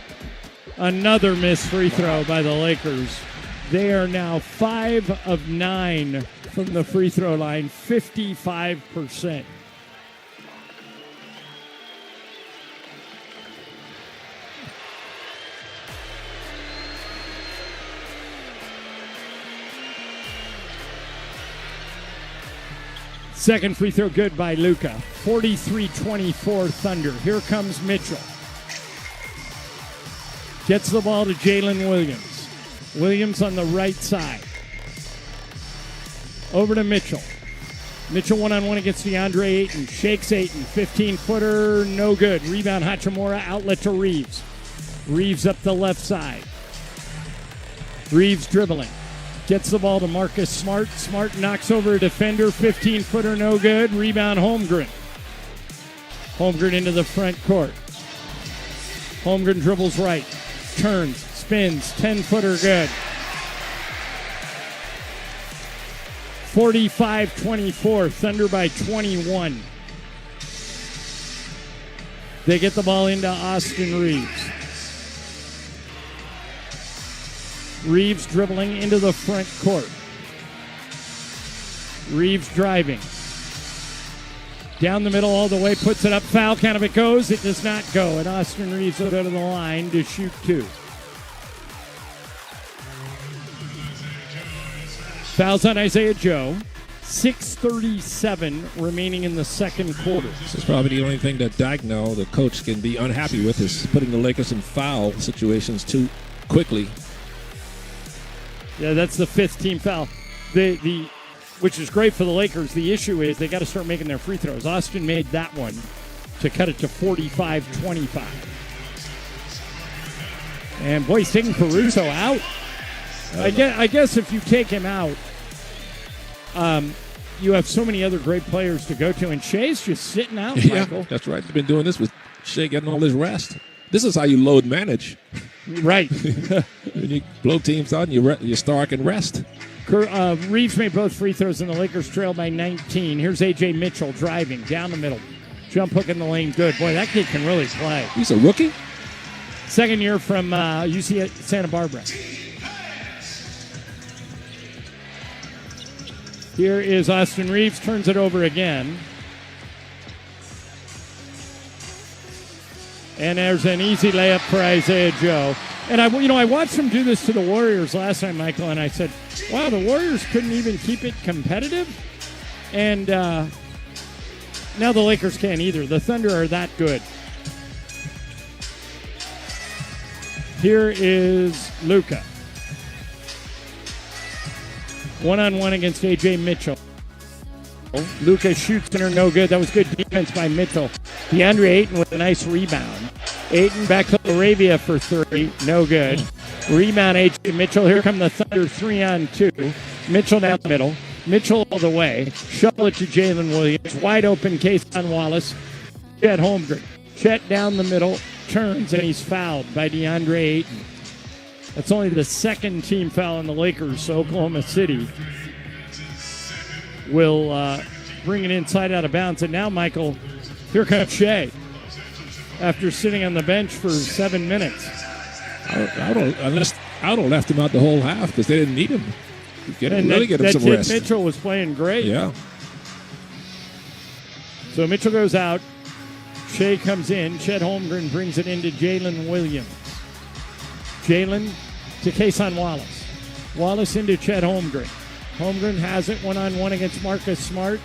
Another missed free throw by the Lakers. They are now 5 of 9 from the free throw line, 55%. Second free throw good by Luka. 43-24 Thunder. Here comes Mitchell. Gets the ball to Jalen Williams. Williams on the right side. Over to Mitchell. Mitchell one-on-one against DeAndre Ayton. Shakes Ayton. 15-footer, no good. Rebound Hachimura, outlet to Reeves. Reeves up the left side. Reeves dribbling. Gets the ball to Marcus Smart. Smart knocks over a defender. 15-footer, no good. Rebound Holmgren. Holmgren into the front court. Holmgren dribbles right. Turns. Spins. 10-footer, good. 45-24. Thunder by 21. They get the ball into Austin Reeves. Reeves dribbling into the front court. Reeves driving. Down the middle all the way, puts it up. Foul count if it goes. It does not go. And Austin Reeves will go to the line to shoot 2. Fouls on Isaiah Joe. 6:37 remaining in the second quarter. This is probably the only thing that Dagnall, the coach, can be unhappy with, is putting the Lakers in foul situations too quickly. Yeah, that's the 5th team foul. The which is great for the Lakers. The issue is they got to start making their free throws. Austin made that one to cut it to 45-25. And boy, he's taking Caruso out. I guess if you take him out, you have so many other great players to go to, and Shai's just sitting out, Michael. Yeah, that's right. They've been doing this with Shai getting all his rest. This is how you load manage. Right. When you blow teams out, your star can rest. Reeves made both free throws, and the Lakers trail by 19. Here's A.J. Mitchell driving down the middle. Jump hook in the lane, good. Boy, that kid can really play. He's a rookie? Second year from UC Santa Barbara. Here is Austin Reeves, turns it over again. And there's an easy layup for Isaiah Joe. And I watched him do this to the Warriors last time, Michael, and I said, wow, the Warriors couldn't even keep it competitive. And now the Lakers can't either. The Thunder are that good. Here is Luka. One-on-one against A.J. Mitchell. Luka shoots in her, no good. That was good defense by Mitchell. DeAndre Ayton with a nice rebound. Ayton back to Laravia for 3, no good. Rebound A.J. Mitchell. Here come the Thunder 3-on-2. Mitchell down the middle. Mitchell all the way. Shovel it to Jalen Williams. Wide open Kayson Wallace. Chet Holmgren. Chet down the middle. Turns, and he's fouled by DeAndre Ayton. That's only the second team foul on the Lakers, so Oklahoma City will bring it inside out of bounds. And now, Michael, here comes Shai after sitting on the bench for 7 minutes. Unless Aldo left him out the whole half because they didn't need him. Get him some kid rest. Mitchell was playing great. Yeah. So Mitchell goes out. Shai comes in. Chet Holmgren brings it into Jalen Williams. Jalen to Kayson Wallace. Wallace into Chet Holmgren. Holmgren has it one-on-one against Marcus Smart.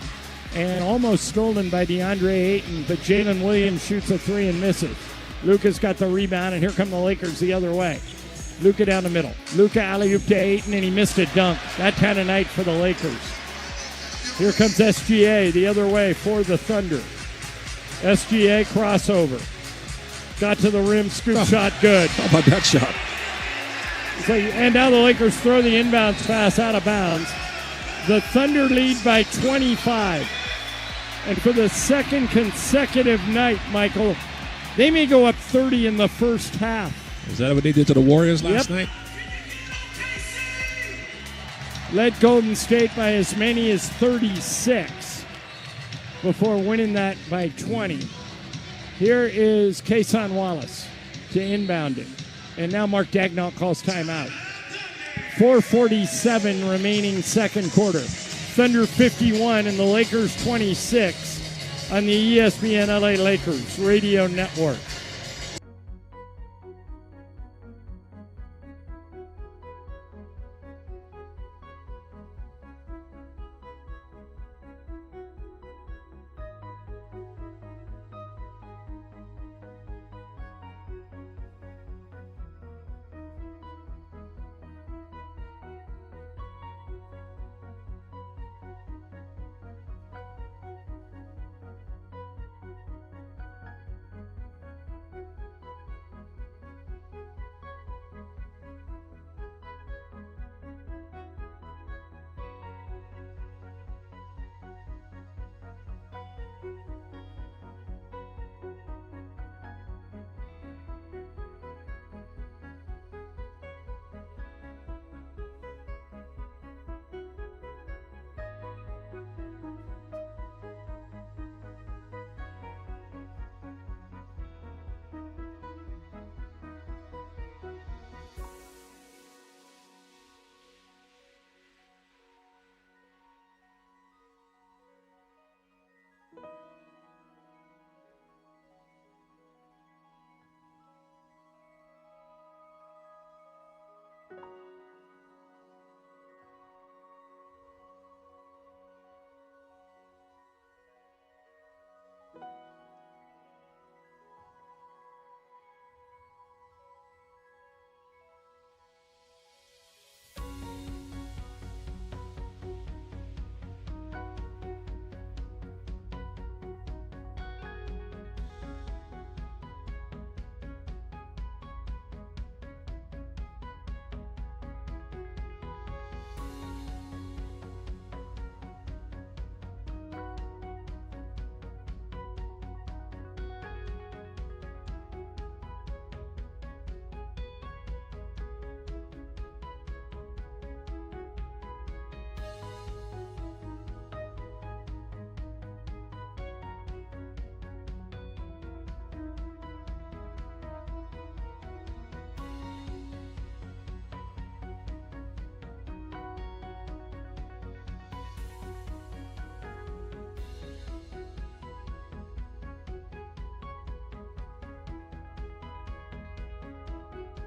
And almost stolen by DeAndre Ayton, but Jalen Williams shoots a 3 and misses. Luka's got the rebound, and here come the Lakers the other way. Luka down the middle. Luka alley-oop to Ayton, and he missed a dunk. That kind of night for the Lakers. Here comes SGA the other way for the Thunder. SGA crossover. Got to the rim, scoop shot, good. How about that shot? And now the Lakers throw the inbounds pass out of bounds. The Thunder lead by 25. And for the second consecutive night, Michael, they may go up 30 in the first half. Is that what they did to the Warriors last night? Led Golden State by as many as 36 before winning that by 20. Here is Kayson Wallace to inbound it. And now Mark Dagnall calls timeout. 4:47 remaining second quarter. Thunder 51 and the Lakers 26 on the ESPN LA Lakers radio network.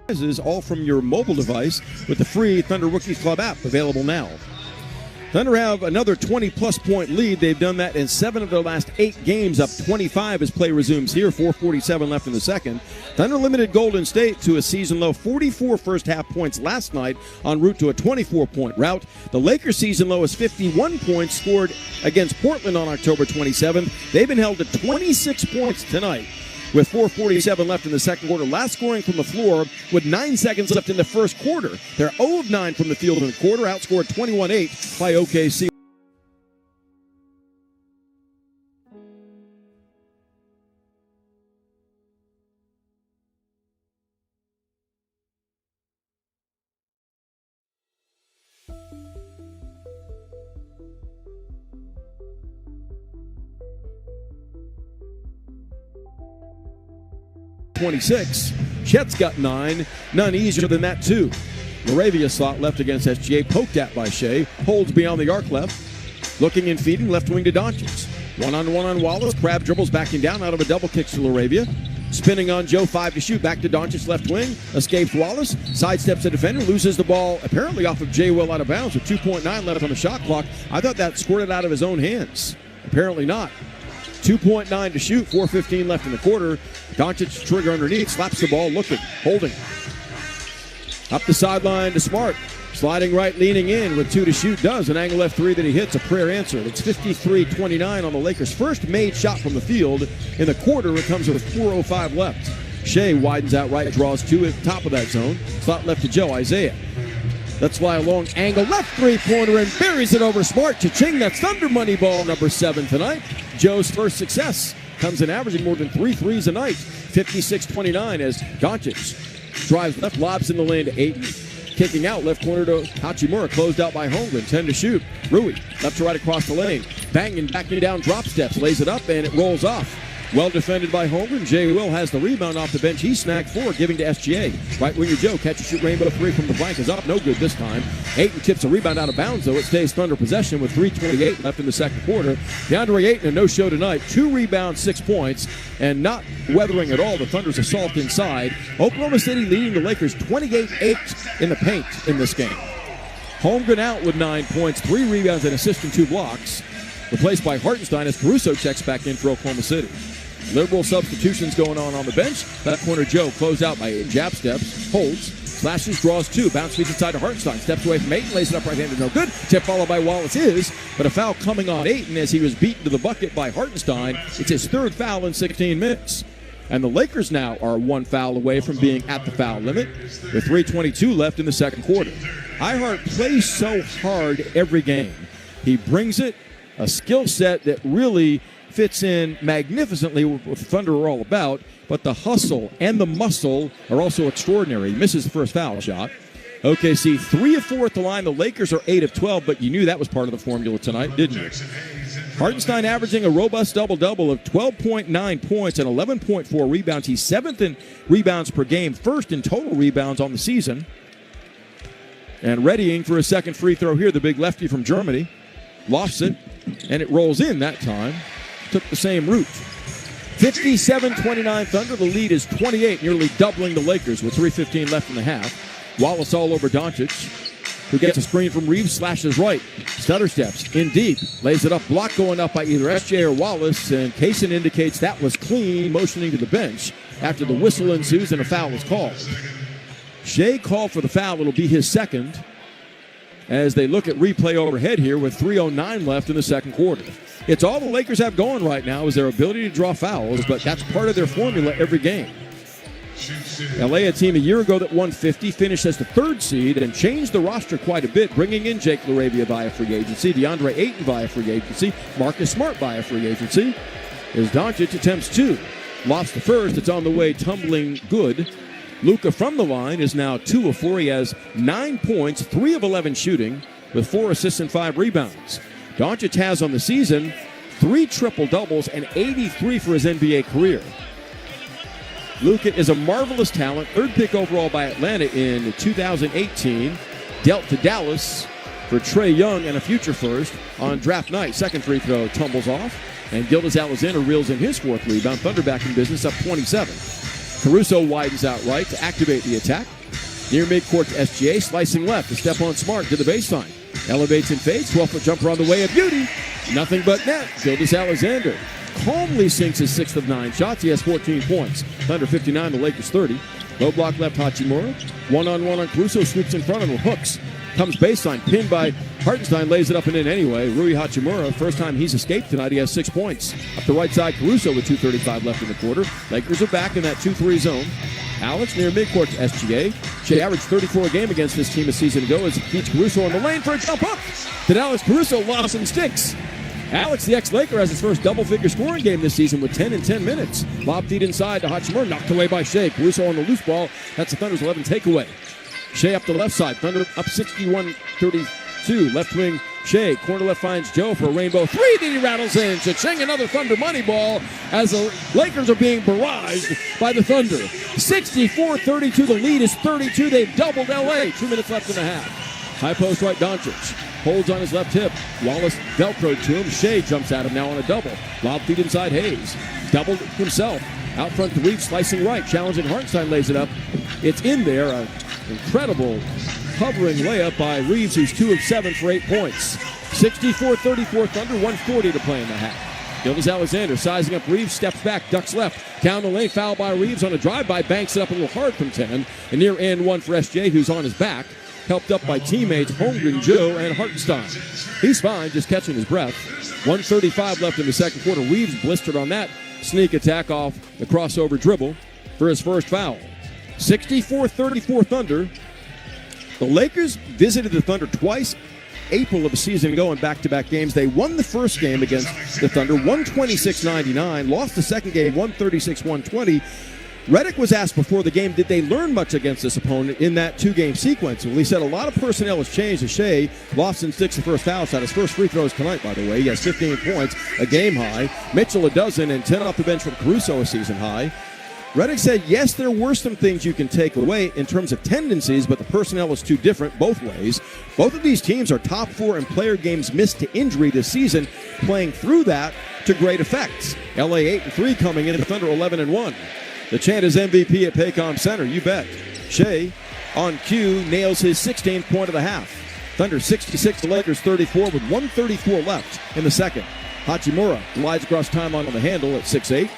prizes, all from your mobile device with the free Thunder Rookies Club app, available now. Thunder have another 20-plus point lead. They've done that in 7 of their last 8 games, up 25 as play resumes here. 4:47 left in the second. Thunder limited Golden State to a season-low 44 first-half points last night en route to a 24-point rout. The Lakers' season-low is 51 points scored against Portland on October 27th. They've been held to 26 points tonight with 4:47 left in the second quarter. Last scoring from the floor with 9 seconds left in the first quarter. They're 0 of 9 from the field in the quarter, outscored 21-8 by OKC. Chet's got 9. None easier than that, too. Laravia slot left against SGA, poked at by Shai. Holds beyond the arc left. Looking and feeding left wing to Doncic. One-on-one on Wallace. Crab dribbles backing down out of a double kick to Laravia. Spinning on Joe, 5 to shoot. Back to Doncic, left wing. Escapes Wallace. Sidesteps the defender. Loses the ball apparently off of Jay Will out of bounds with 2.9 left on the shot clock. I thought that squirted out of his own hands. Apparently not. 2.9 to shoot, 4:15 left in the quarter. Doncic trigger underneath, slaps the ball, looking, holding. Up the sideline to Smart. Sliding right, leaning in with 2 to shoot. Does an angle left 3 that he hits, a prayer answer. It's 53-29 on the Lakers' first made shot from the field. In the quarter, it comes with 4:05 left. Shai widens out right, draws 2 at the top of that zone. Slot left to Joe, Isaiah. Let's fly a long angle left three-pointer and buries it over Smart. Cha-ching, that's Thunder money ball number 7 tonight. Joe's first success comes in averaging more than 3 threes a night. 56-29 as Doncic drives left, lobs in the lane to Ayton. Kicking out left corner to Hachimura, closed out by Holmgren. 10 to shoot. Rui left to right across the lane. Banging, backing down, drop steps, lays it up, and it rolls off. Well defended by Holmgren. Jay Will has the rebound off the bench. He snagged 4, giving to SGA. Right winger Joe, catch and shoot rainbow 3 from the flank is up. No good this time. Ayton tips a rebound out of bounds, though. It stays Thunder possession with 3:28 left in the second quarter. DeAndre Ayton, a no-show tonight. 2 rebounds, 6 points, and not weathering at all the Thunder's assault inside. Oklahoma City leading the Lakers 28-8 in the paint in this game. Holmgren out with 9 points, 3 rebounds, and assist and 2 blocks. Replaced by Hartenstein as Caruso checks back in for Oklahoma City. Liberal substitutions going on the bench. Left corner Joe closed out by Ayton. Jab steps, holds, slashes, draws 2. Bounce feeds inside to Hartenstein. Steps away from Ayton, lays it up right-handed, no good. Tip followed by Wallace is, but a foul coming on Ayton as he was beaten to the bucket by Hartenstein. It's his 3rd foul in 16 minutes. And the Lakers now are 1 foul away from being at the foul limit with 3:22 left in the second quarter. Ihart plays so hard every game. He brings it, a skill set that really fits in magnificently with what Thunder are all about, but the hustle and the muscle are also extraordinary. He misses the first foul shot. OKC 3 of 4 at the line. The Lakers are 8 of 12, but you knew that was part of the formula tonight, didn't you? Hartenstein averaging a robust double-double of 12.9 points and 11.4 rebounds. He's 7th in rebounds per game, 1st in total rebounds on the season. And readying for a second free throw here, the big lefty from Germany. Lofts it, and it rolls in that time. Took the same route. 57-29 Thunder. The lead is 28, nearly doubling the Lakers with 3:15 left in the half. Wallace all over Doncic, who gets a screen from Reeves, slashes right. Stutter steps in deep, lays it up. Block going up by either SJ or Wallace, and Kaysen indicates that was clean, motioning to the bench after the whistle ensues and a foul is called. Shai called for the foul. It'll be his 2nd as they look at replay overhead here with 3:09 left in the second quarter. It's all the Lakers have going right now is their ability to draw fouls, but that's part of their formula every game. LA, a team a year ago that won 50, finished as the 3rd seed and changed the roster quite a bit, bringing in Jake Laravia via free agency, DeAndre Ayton via free agency, Marcus Smart via free agency, as Doncic attempts 2. Lofts the first, it's on the way, tumbling good. Luka from the line is now 2 of 4. He has 9 points, 3 of 11 shooting, with 4 assists and 5 rebounds. Doncic has on the season 3 triple-doubles and 83 for his NBA career. Luka is a marvelous talent, 3rd pick overall by Atlanta in 2018. Dealt to Dallas for Trae Young and a future first on draft night. Second free throw tumbles off, and Gilgeous-Alexander reels in his 4th rebound. Thunder back in business, up 27. Caruso widens out right to activate the attack. Near midcourt to SGA, slicing left to step on Smart to the baseline. Elevates and fades, 12-foot jumper on the way, a beauty. Nothing but net. Gilgeous-Alexander calmly sinks his 6th of 9 shots. He has 14 points. Thunder 59, the Lakers 30. Low block left, Hachimura. One-on-one on Caruso, sweeps in front of him, hooks. Comes baseline, pinned by Hartenstein, lays it up and in anyway. Rui Hachimura, first time he's escaped tonight, he has 6 points. Up the right side, Caruso with 2:35 left in the quarter. Lakers are back in that 2-3 zone. Alex near midcourt to SGA. Shai averaged 34 a game against this team a season ago as he feeds Caruso on the lane for a jump up. Then Alex Caruso lobs and sticks. Alex, the ex-Laker, has his first double-figure scoring game this season with 10 in 10 minutes. Lob feed inside to Hachimura, knocked away by Shai. Caruso on the loose ball. That's the Thunder's 11 takeaway. Shai up the left side. Thunder up 61-32. Left wing, Shai. Corner left finds Joe for a rainbow three. Then he rattles in. Cha-ching, another Thunder money ball as the Lakers are being barraged by the Thunder. 64-32. The lead is 32. They've doubled L.A. 2 minutes left in the half. High post right, Doncic. Holds on his left hip. Wallace velcroed to him. Shai jumps at him now on a double. Lob feed inside Hayes. Doubled himself. Out front to Reeves, slicing right. Challenging Hartenstein, lays it up. It's in there. An incredible hovering layup by Reeves, who's 2 of 7 for 8 points. 64-34 Thunder, 140 to play in the half. Gilgeous-Alexander sizing up Reeves, steps back, ducks left. Down the lane, foul by Reeves on a drive-by, banks it up a little hard from 10. A near and one for SJ, who's on his back. Helped up by teammates Holmgren, Joe, and Hartenstein. He's fine, just catching his breath. 1:35 left in the second quarter. Reeves blistered on that sneak attack off the crossover dribble for his first foul. 64-34 Thunder. The Lakers visited the Thunder twice April of a season ago in back-to-back games. They won the first game against the Thunder, 126-99. Lost the second game, 136-120. Redick was asked before the game, did they learn much against this opponent in that 2-game sequence? Well, he said a lot of personnel has changed. Shai lost and sticks the first foul shot. His first free throws tonight, by the way. He has 15 points, a game high. Mitchell a dozen, and 10 off the bench from Caruso, a season high. Redick said, yes, there were some things you can take away in terms of tendencies, but the personnel is too different both ways. Both of these teams are top 4 in player games missed to injury this season, playing through that to great effects. LA 8-3 coming in, the Thunder 11-1. The chant is MVP at Paycom Center, you bet. Shai, on cue, nails his 16th point of the half. Thunder 66, the Lakers 34 with 1:34 left in the second. Hachimura glides across timeline on the handle at 6'8".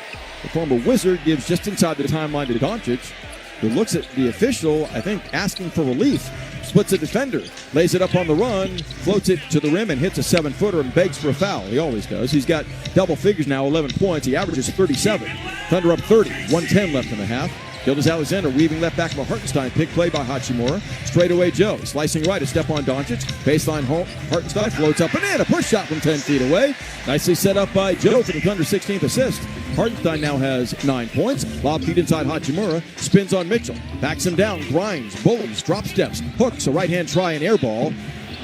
The former Wizard gives just inside the timeline to Doncic, who looks at the official, I think, asking for relief. Splits a defender, lays it up on the run, floats it to the rim and hits a 7-footer and begs for a foul. He always does. He's got double figures now, 11 points. He averages 37. Thunder up 30, 110 left in the half. Gilgeous-Alexander weaving left back from a Hartenstein. Big play by Hachimura. Straight away Joe. Slicing right, a step on Doncic. Baseline Hartenstein floats up and in. A push shot from 10 feet away. Nicely set up by Joe for the Thunder's 16th assist. Hartenstein now has 9 points. Lob feed inside Hachimura. Spins on Mitchell. Backs him down. Grinds. Bullies. Drop steps. Hooks. A right-hand try and air ball.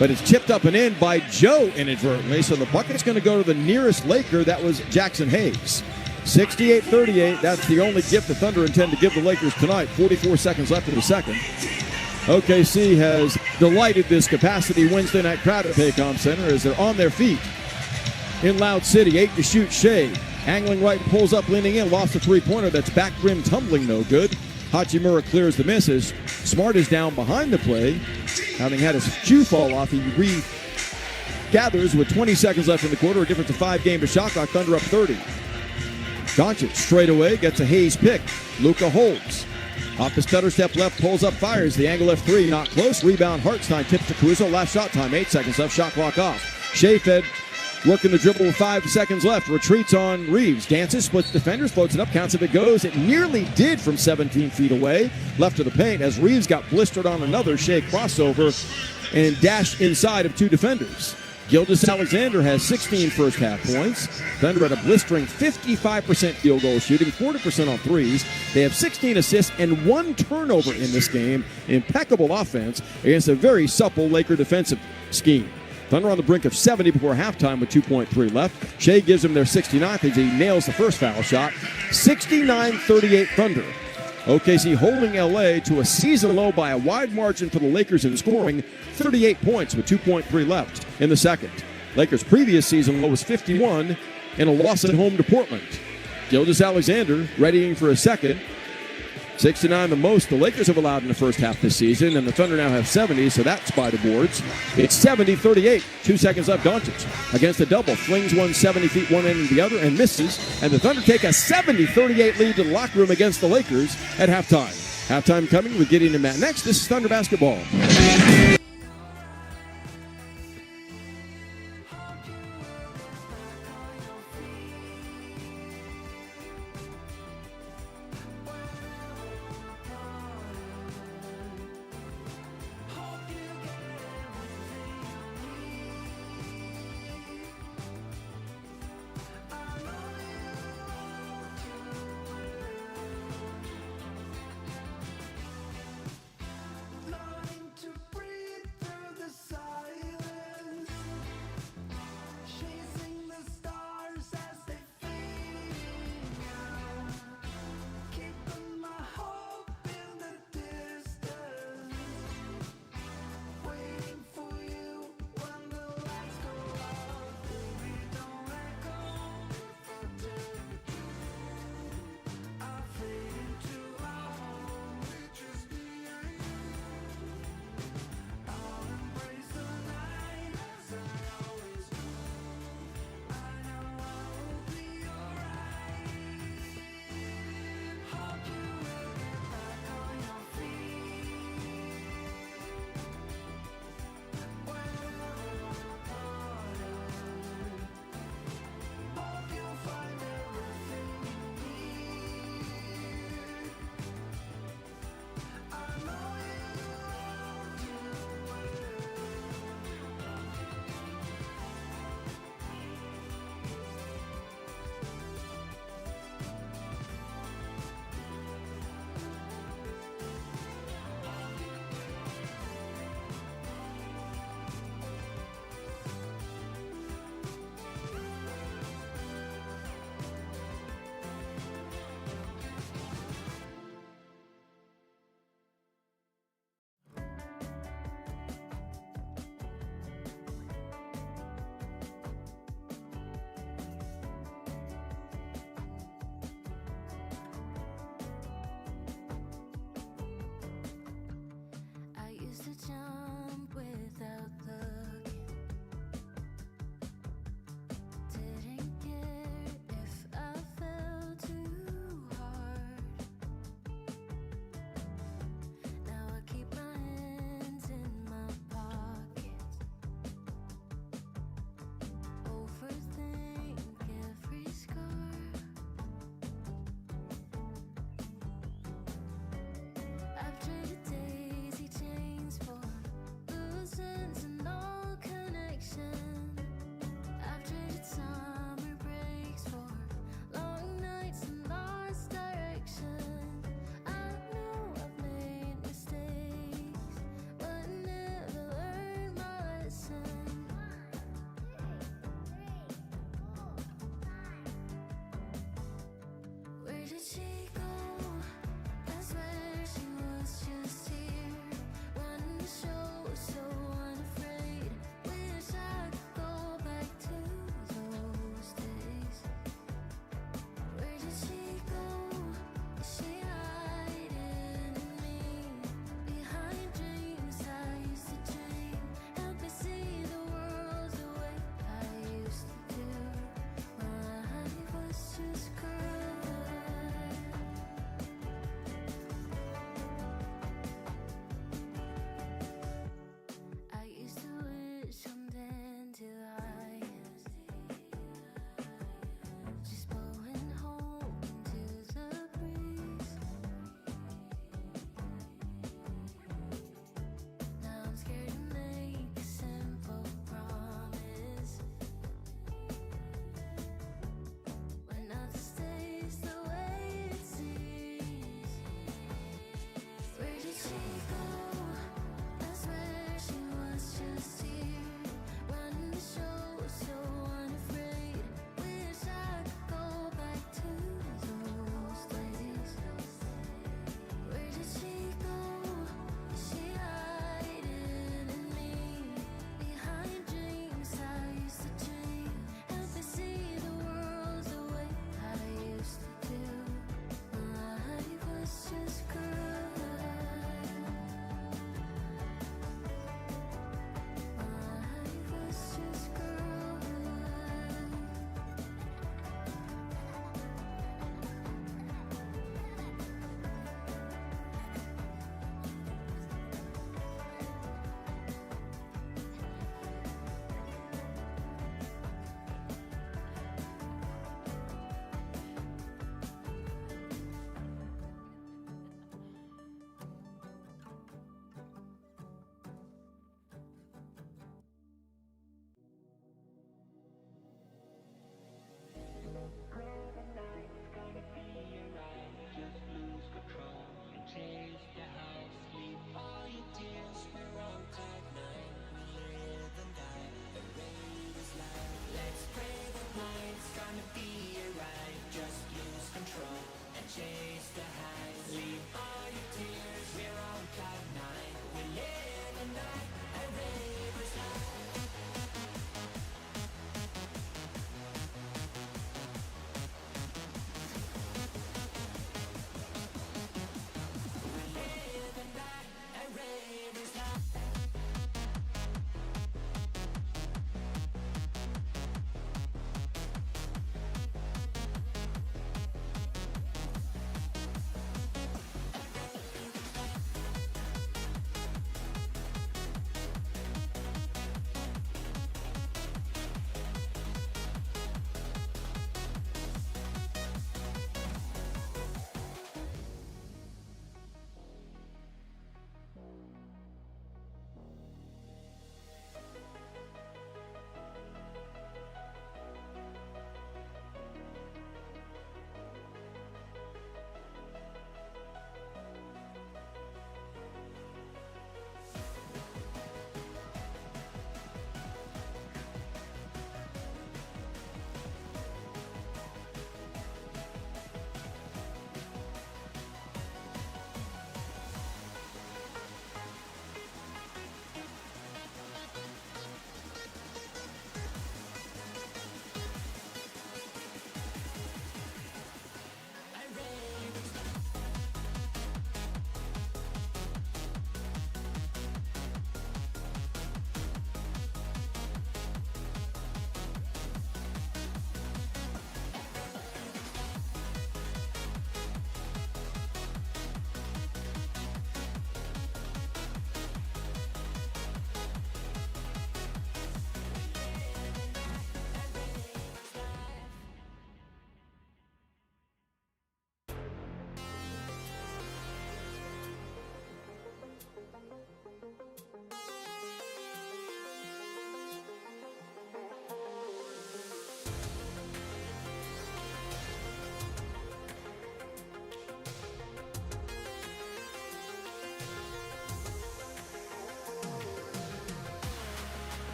But it's chipped up and in by Joe inadvertently. So the bucket's going to go to the nearest Laker. That was Jackson Hayes. 68-38. That's the only gift the Thunder intend to give the Lakers tonight. 44 seconds left in the second. OKC has delighted this capacity Wednesday night crowd at Paycom Center as they're on their feet in Loud City. 8 to shoot. Shai angling right, pulls up, leaning in, lost a three-pointer. That's back rim tumbling, no good. Hachimura clears the misses. Smart is down behind the play, having had his shoe fall off. He regathers with 20 seconds left in the quarter. A difference of 5 game to shot clock. Thunder up 30. Doncic straight away gets a Hayes pick. Luka holds. Off the stutter step left, pulls up, fires. The angle F3, not close. Rebound, Hartenstein tips to Caruso. Last shot time, 8 seconds left. Shot clock off. Shai fed, working the dribble with 5 seconds left. Retreats on Reeves. Dances, splits defenders, floats it up, counts if it goes. It nearly did from 17 feet away. Left of the paint as Reeves got blistered on another Shai crossover and dashed inside of 2 defenders. Gilgeous-Alexander has 16 first half points. Thunder at a blistering 55% field goal shooting, 40% on threes. They have 16 assists and 1 turnover in this game. Impeccable offense against a very supple Laker defensive scheme. Thunder on the brink of 70 before halftime with 2.3 left. Shai gives them their 69th as he nails the first foul shot. 69-38 Thunder. OKC holding LA to a season low by a wide margin for the Lakers in scoring, 38 points with 2.3 left in the second. Lakers' previous season low was 51 in a loss at home to Portland. Gilgeous-Alexander readying for a second. 69, the most the Lakers have allowed in the first half this season, and the Thunder now have 70, so that's by the boards. It's 70-38. 2 seconds left. Doncic against a double. Flings one 70 feet one end and the other and misses. And the Thunder take a 70-38 lead to the locker room against the Lakers at halftime. Halftime coming with Gideon and Matt. Next, this is Thunder basketball. Learning to breathe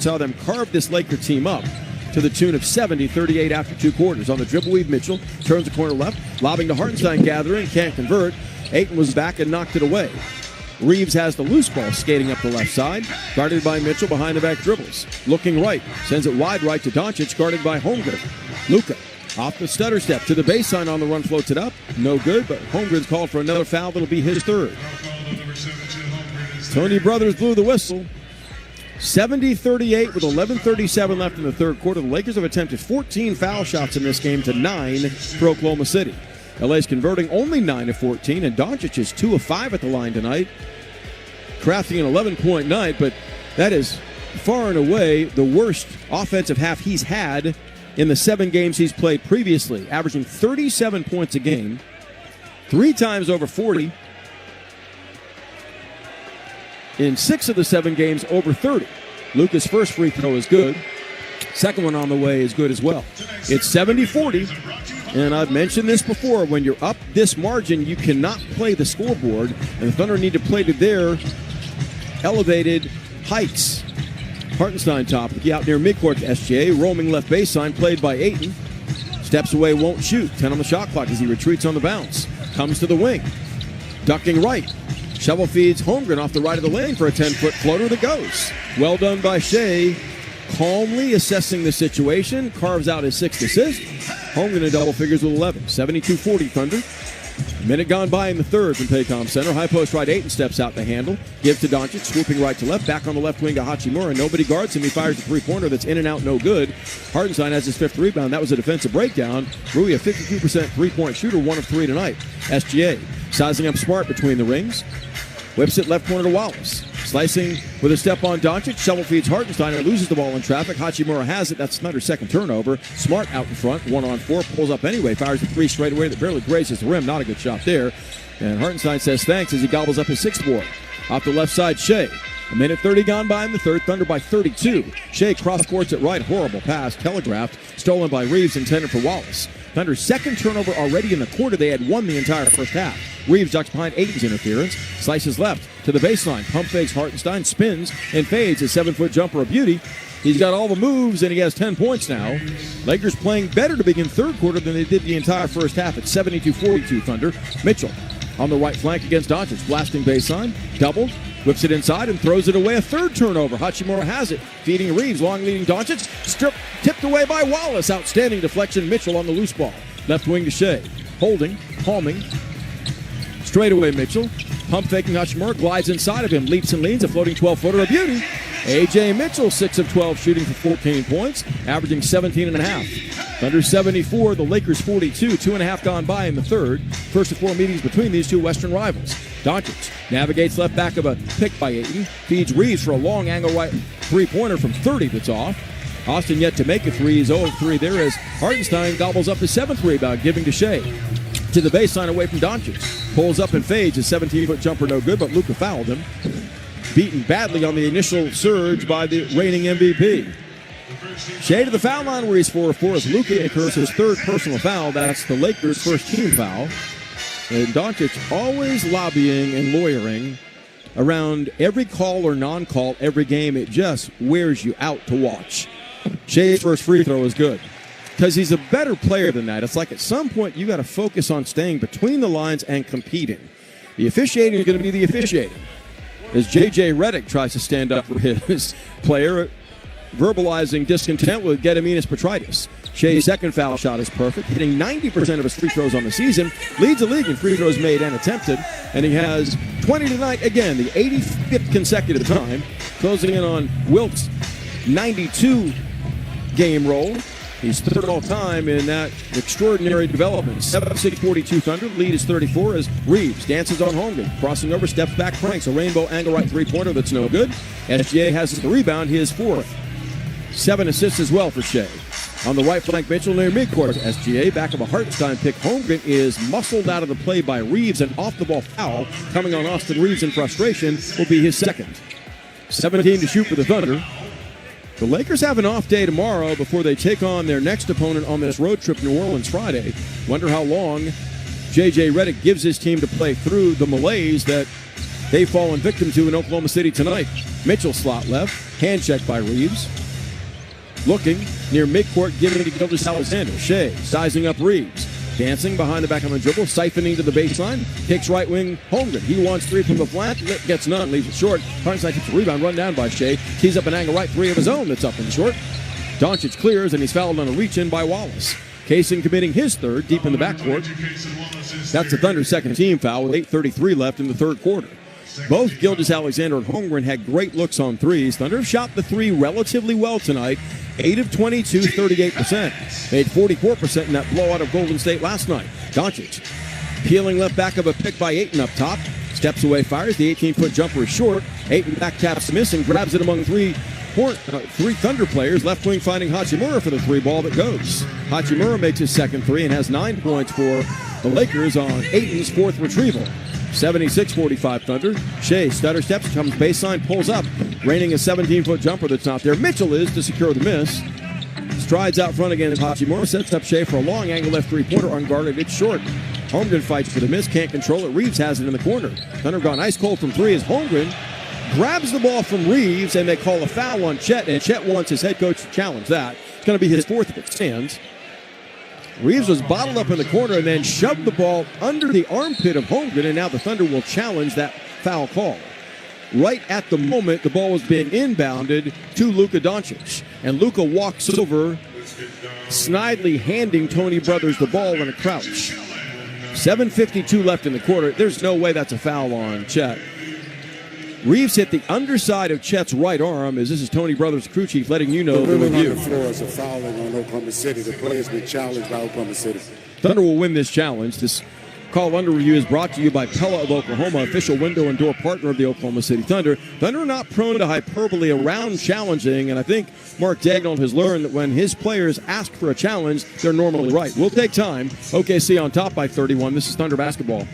saw them carve this Laker team up to the tune of 70-38 after 2 quarters. On the dribble weave, Mitchell turns the corner left, lobbing to Hartenstein, gathering, can't convert. Ayton was back and knocked it away. Reeves has the loose ball skating up the left side, guarded by Mitchell behind the back dribbles. Looking right, sends it wide right to Doncic, guarded by Holmgren. Luka off the stutter step to the baseline on the run, floats it up. No good, but Holmgren's called for another foul that'll be his third. Tony Brothers blew the whistle. 70-38 with 11:37 left in the third quarter. The Lakers have attempted 14 foul shots in this game to 9 for Oklahoma City. LA's converting only 9 of 14, and Doncic is 2 of 5 at the line tonight, crafting an 11-point night, but that is far and away the worst offensive half he's had in the 7 games he's played previously, averaging 37 points a game, 3 times over 40. In 6 of the 7 games, over 30. Luka's first free throw is good. Second one on the way is good as well. It's 70-40, and I've mentioned this before. When you're up this margin, you cannot play the scoreboard, and the Thunder need to play to their elevated heights. Hartenstein top, out near midcourt to SGA, roaming left baseline, played by Ayton. Steps away, won't shoot. 10 on the shot clock as he retreats on the bounce. Comes to the wing. Ducking right. Shovel feeds Holmgren off the right of the lane for a 10-foot floater that goes. Well done by Shai. Calmly assessing the situation. Carves out his 6th assist. Holmgren in double figures with 11. 72-40 Thunder. A minute gone by in the third from Paycom Center. High post right, Ayton steps out the handle. Gives to Doncic, swooping right to left. Back on the left wing to Hachimura. Nobody guards him. He fires a three-pointer that's in and out, no good. Hartenstein has his 5th rebound. That was a defensive breakdown. Rui, a 52% three-point shooter, 1 of 3 tonight. SGA sizing up Smart between the rings. Whips it left corner to Wallace. Slicing with a step on Doncic. Shovel feeds Hartenstein and loses the ball in traffic. Hachimura has it. That's Thunder's second turnover. Smart out in front. 1-on-4. Pulls up anyway. Fires a 3 straight away that barely grazes the rim. Not a good shot there. And Hartenstein says thanks as he gobbles up his 6th board. Off the left side, Shai. A minute 30 gone by in the third. Thunder by 32. Shai cross courts it right. Horrible pass. Telegraphed. Stolen by Reeves. Intended for Wallace. Thunder's second turnover already in the quarter. They had won the entire first half. Reeves ducks behind Ayton's interference. Slices left to the baseline. Pump fakes Hartenstein. Spins and fades. A 7-foot jumper, a beauty. He's got all the moves, and he has 10 points now. Lakers playing better to begin third quarter than they did the entire first half at 72-42 Thunder. Mitchell on the right flank against Doncic. Blasting baseline. Doubled. Whips it inside and throws it away. A third turnover. Hachimura has it. Feeding Reeves. Long leading Doncic. Tipped away by Wallace. Outstanding deflection. Mitchell on the loose ball. Left wing to Shai. Holding. Palming. Straight away Mitchell. Pump faking Hachimura. Glides inside of him. Leaps and leans. A floating 12-footer. A beauty. A.J. Mitchell, 6 of 12, shooting for 14 points, averaging 17.5. Thunder 74, the Lakers 42, 2.5 gone by in the third. First of 4 meetings between these two Western rivals. Doncic navigates left back of a pick by Ayton, feeds Reeves for a long angle right three-pointer from 30 that's off. Austin yet to make a 3. He's 0 of 3 there as Hartenstein gobbles up his 7th rebound, giving to Shai. To the baseline away from Doncic. Pulls up and fades. A 17-foot jumper no good, but Luka fouled him. Beaten badly on the initial surge by the reigning MVP. Shai to the foul line where he's 4 of 4 as Luka incurs his 3rd personal foul. That's the Lakers' first team foul. And Doncic always lobbying and lawyering around every call or non-call every game. It just wears you out to watch. Shai's first free throw is good because he's a better player than that. It's like at some point you got to focus on staying between the lines and competing. The officiating is going to be the officiating. As J.J. Redick tries to stand up for his player, verbalizing discontent with Gediminas Petraitis. Shai's second foul shot is perfect, hitting 90% of his free throws on the season, leads the league in free throws made and attempted, and he has 20 tonight, again, the 85th consecutive time, closing in on Wilt's 92-game roll. He's 3rd all-time in that extraordinary development. 76-42 Thunder. Lead is 34 as Reeves dances on Holmgren. Crossing over, steps back, cranks. A rainbow angle right three-pointer that's no good. SGA has the rebound, his 4th. 7 assists as well for Shai. On the right flank, Mitchell near midcourt. SGA, back of a Hartenstein pick. Holmgren is muscled out of the play by Reeves. An off-the-ball foul coming on Austin Reeves in frustration will be his 2nd. 17 to shoot for the Thunder. The Lakers have an off day tomorrow before they take on their next opponent on this road trip to New Orleans Friday. Wonder how long J.J. Redick gives his team to play through the malaise that they've fallen victim to in Oklahoma City tonight. Mitchell slot left, hand check by Reeves. Looking near midcourt, giving it to Gilgeous-Alexander. Shai sizing up Reeves. Dancing behind the back on the dribble, siphoning to the baseline. Kicks right wing Holmgren. He wants three from the flat, gets none, leaves it short. Hartenside gets a rebound, run down by Shai. Tees up an angle right three of his own that's up and short. Doncic clears, and he's fouled on a reach-in by Wallace. Kaysen committing his third deep in the backcourt. That's the Thunder's second team foul with 8:33 left in the third quarter. Both Gilgeous-Alexander and Holmgren had great looks on threes. Thunder have shot the three relatively well tonight. 8 of 22, 38%. Made 44% in that blowout of Golden State last night. Doncic peeling left back of a pick by Ayton up top. Steps away, fires. The 18-foot jumper is short. Ayton back taps miss and grabs it among three Thunder players. Left wing finding Hachimura for the three ball that goes. Hachimura makes his second three and has 9 points for the Lakers on Ayton's fourth retrieval. 76-45 Thunder. Shai stutter steps, comes baseline, pulls up, raining a 17-foot jumper that's not there. Mitchell is to secure the miss. Strides out front again as Hachimura sets up Shai for a long angle left three-pointer, unguarded. It's short. Holmgren fights for the miss, can't control it. Reeves has it in the corner. Thunder gone ice cold from three as Holmgren grabs the ball from Reeves, and they call a foul on Chet, and Chet wants his head coach to challenge that. It's going to be his fourth if it stands. Reeves was bottled up in the corner and then shoved the ball under the armpit of Holmgren, and now the Thunder will challenge that foul call. Right at the moment, the ball was being inbounded to Luka Doncic, and Luka walks over, snidely handing Tony Brothers the ball in a crouch. 7:52 left in the quarter. There's no way that's a foul on Chet. Reeves hit the underside of Chet's right arm, as this is Tony Brothers' crew chief letting you know the review. On the floor is a fouling on Oklahoma City. The play has been challenged by Oklahoma City. Thunder will win this challenge. This call under review is brought to you by Pella of Oklahoma, official window and door partner of the Oklahoma City Thunder. Thunder are not prone to hyperbole around challenging, and I think Mark Daigneault has learned that when his players ask for a challenge, they're normally right. We'll take time. OKC on top by 31. This is Thunder basketball.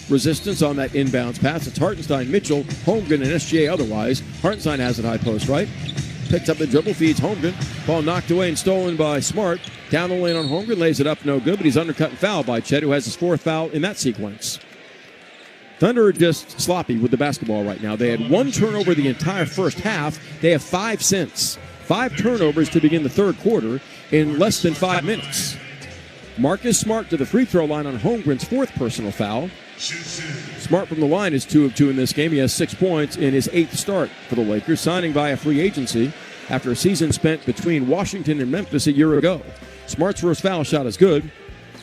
resistance on that inbounds pass. It's Hartenstein, Mitchell, Holmgren, and SGA otherwise. Hartenstein has it high post right. Picks up the dribble, feeds Holmgren. Ball knocked away and stolen by Smart. Down the lane on Holmgren, lays it up, no good, but he's undercut and fouled by Chet, who has his 4th foul in that sequence. Thunder are just sloppy with the basketball right now. They had 1 turnover the entire first half. They have 5 since. 5 turnovers to begin the third quarter in less than 5 minutes. Marcus Smart to the free throw line on Holmgren's 4th personal foul. Smart from the line is 2 of 2 in this game. He has 6 points in his 8th start for the Lakers, signing via free agency after a season spent between Washington and Memphis a year ago. Smart's first foul shot is good.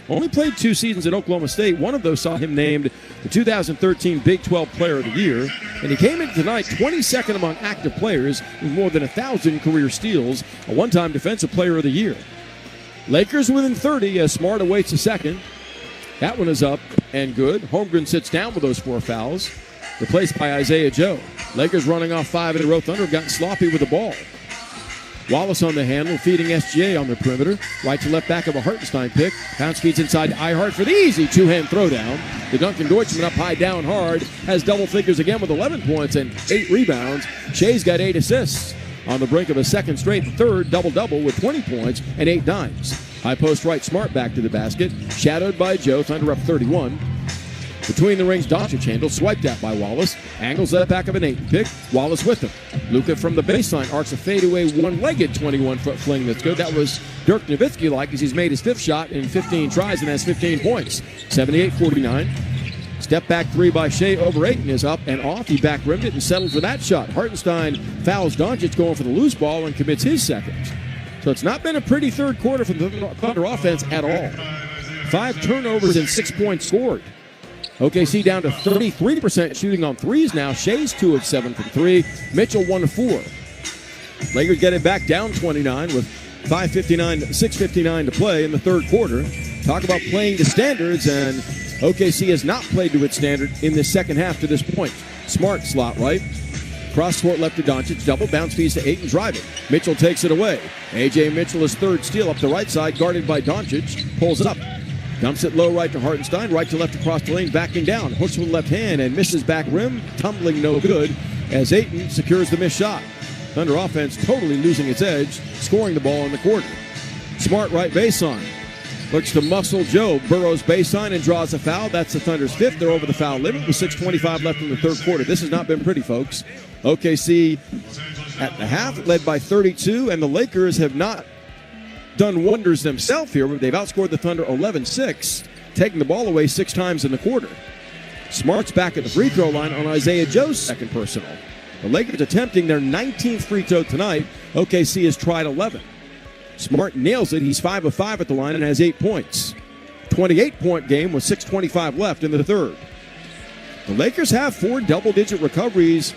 Only played 2 seasons at Oklahoma State. One of those saw him named the 2013 Big 12 Player of the Year. And he came in tonight 22nd among active players with more than 1,000 career steals, a one-time Defensive Player of the Year. Lakers within 30 as Smart awaits a second. That one is up and good. Holmgren sits down with those 4 fouls, replaced by Isaiah Joe. Lakers running off 5 in a row. Thunder have gotten sloppy with the ball. Wallace on the handle, feeding SGA on the perimeter. Right to left back of a Hartenstein pick. Pounce feeds inside to Ihart for the easy 2-hand throwdown. The Duncan Deutschman up high, down hard. Has double figures again with 11 points and 8 rebounds. Shai's got 8 assists. On the brink of a second straight, third double-double with 20 points and 8 dimes. High post right, Smart back to the basket. Shadowed by Joe, Thunder up 31. Between the rings, Doncic handle, swiped at by Wallace. Angles that back of an 8 pick. Wallace with him. Luka from the baseline arcs a fadeaway one-legged 21-foot fling that's good. That was Dirk Nowitzki-like as he's made his 5th shot in 15 tries and has 15 points. 78-49. Step back 3 by Shai over Ayton is up and off. He back rimmed it and settled for that shot. Hartenstein fouls Doncic going for the loose ball and commits his second. So it's not been a pretty third quarter for the Thunder offense at all. 5 turnovers and 6 points scored. OKC down to 33% shooting on threes now. Shai's 2 of 7 from 3. Mitchell 1 of 4. Lakers get it back down 29 with 6:59 to play in the third quarter. Talk about playing to standards, and OKC has not played to its standard in the second half to this point. Smart slot right. Cross court left to Doncic. Double bounce feeds to Ayton, driving. Mitchell takes it away. A.J. Mitchell is 3rd steal up the right side, guarded by Doncic. Pulls it up. Dumps it low right to Hartenstein. Right to left across the lane, backing down. Hooks with left hand and misses back rim. Tumbling no good as Ayton secures the missed shot. Thunder offense totally losing its edge, scoring the ball in the quarter. Smart right baseline. Looks to muscle Joe. Burrows baseline and draws a foul. That's the Thunder's 5th. They're over the foul limit with 6:25 left in the third quarter. This has not been pretty, folks. OKC at the half, led by 32, and the Lakers have not done wonders themselves here. They've outscored the Thunder 11-6, taking the ball away 6 times in the quarter. Smart's back at the free throw line on Isaiah Joe's second personal. The Lakers attempting their 19th free throw tonight. OKC has tried 11. Smart nails it. He's 5 of 5 at the line and has 8 points. 28-point game with 6:25 left in the third. The Lakers have 4 double-digit recoveries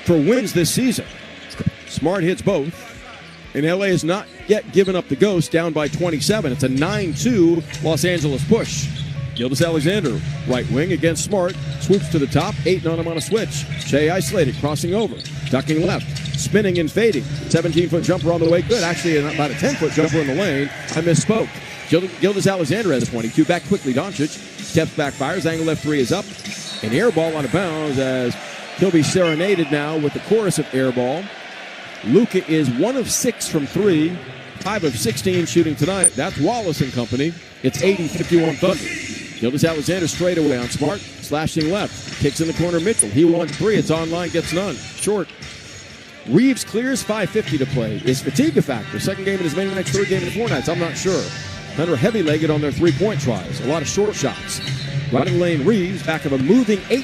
for wins this season. Smart hits both. And LA has not yet given up the ghost, down by 27. It's a 9-2 Los Angeles push. Gilgeous-Alexander, right wing against Smart. Swoops to the top. Ayton on him on a switch. Shai isolated, crossing over. Ducking left. Spinning and fading. 17-foot jumper on the way. Good. Actually, about a 10-foot jumper in the lane. I misspoke. Gilgeous-Alexander has 22. Back quickly, Doncic. Steps back, fires. Angle left 3 is up. An air ball on a bounds as he'll be serenaded now with the chorus of air ball. Luka is 1 of 6 from 3, 5 of 16 shooting tonight. That's Wallace and company. It's 80-51 Thunder. Gilgeous-Alexander straight away on Smart, slashing left. Kicks in the corner, Mitchell. He wants 3. It's online, gets none. Short. Reeves clears, 5:50 to play. Is fatigue a factor? Second game in his main nights, third game in 4 nights? I'm not sure. Thunder heavy-legged on their 3-point tries. A lot of short shots. Running lane Reeves, back of a moving 8.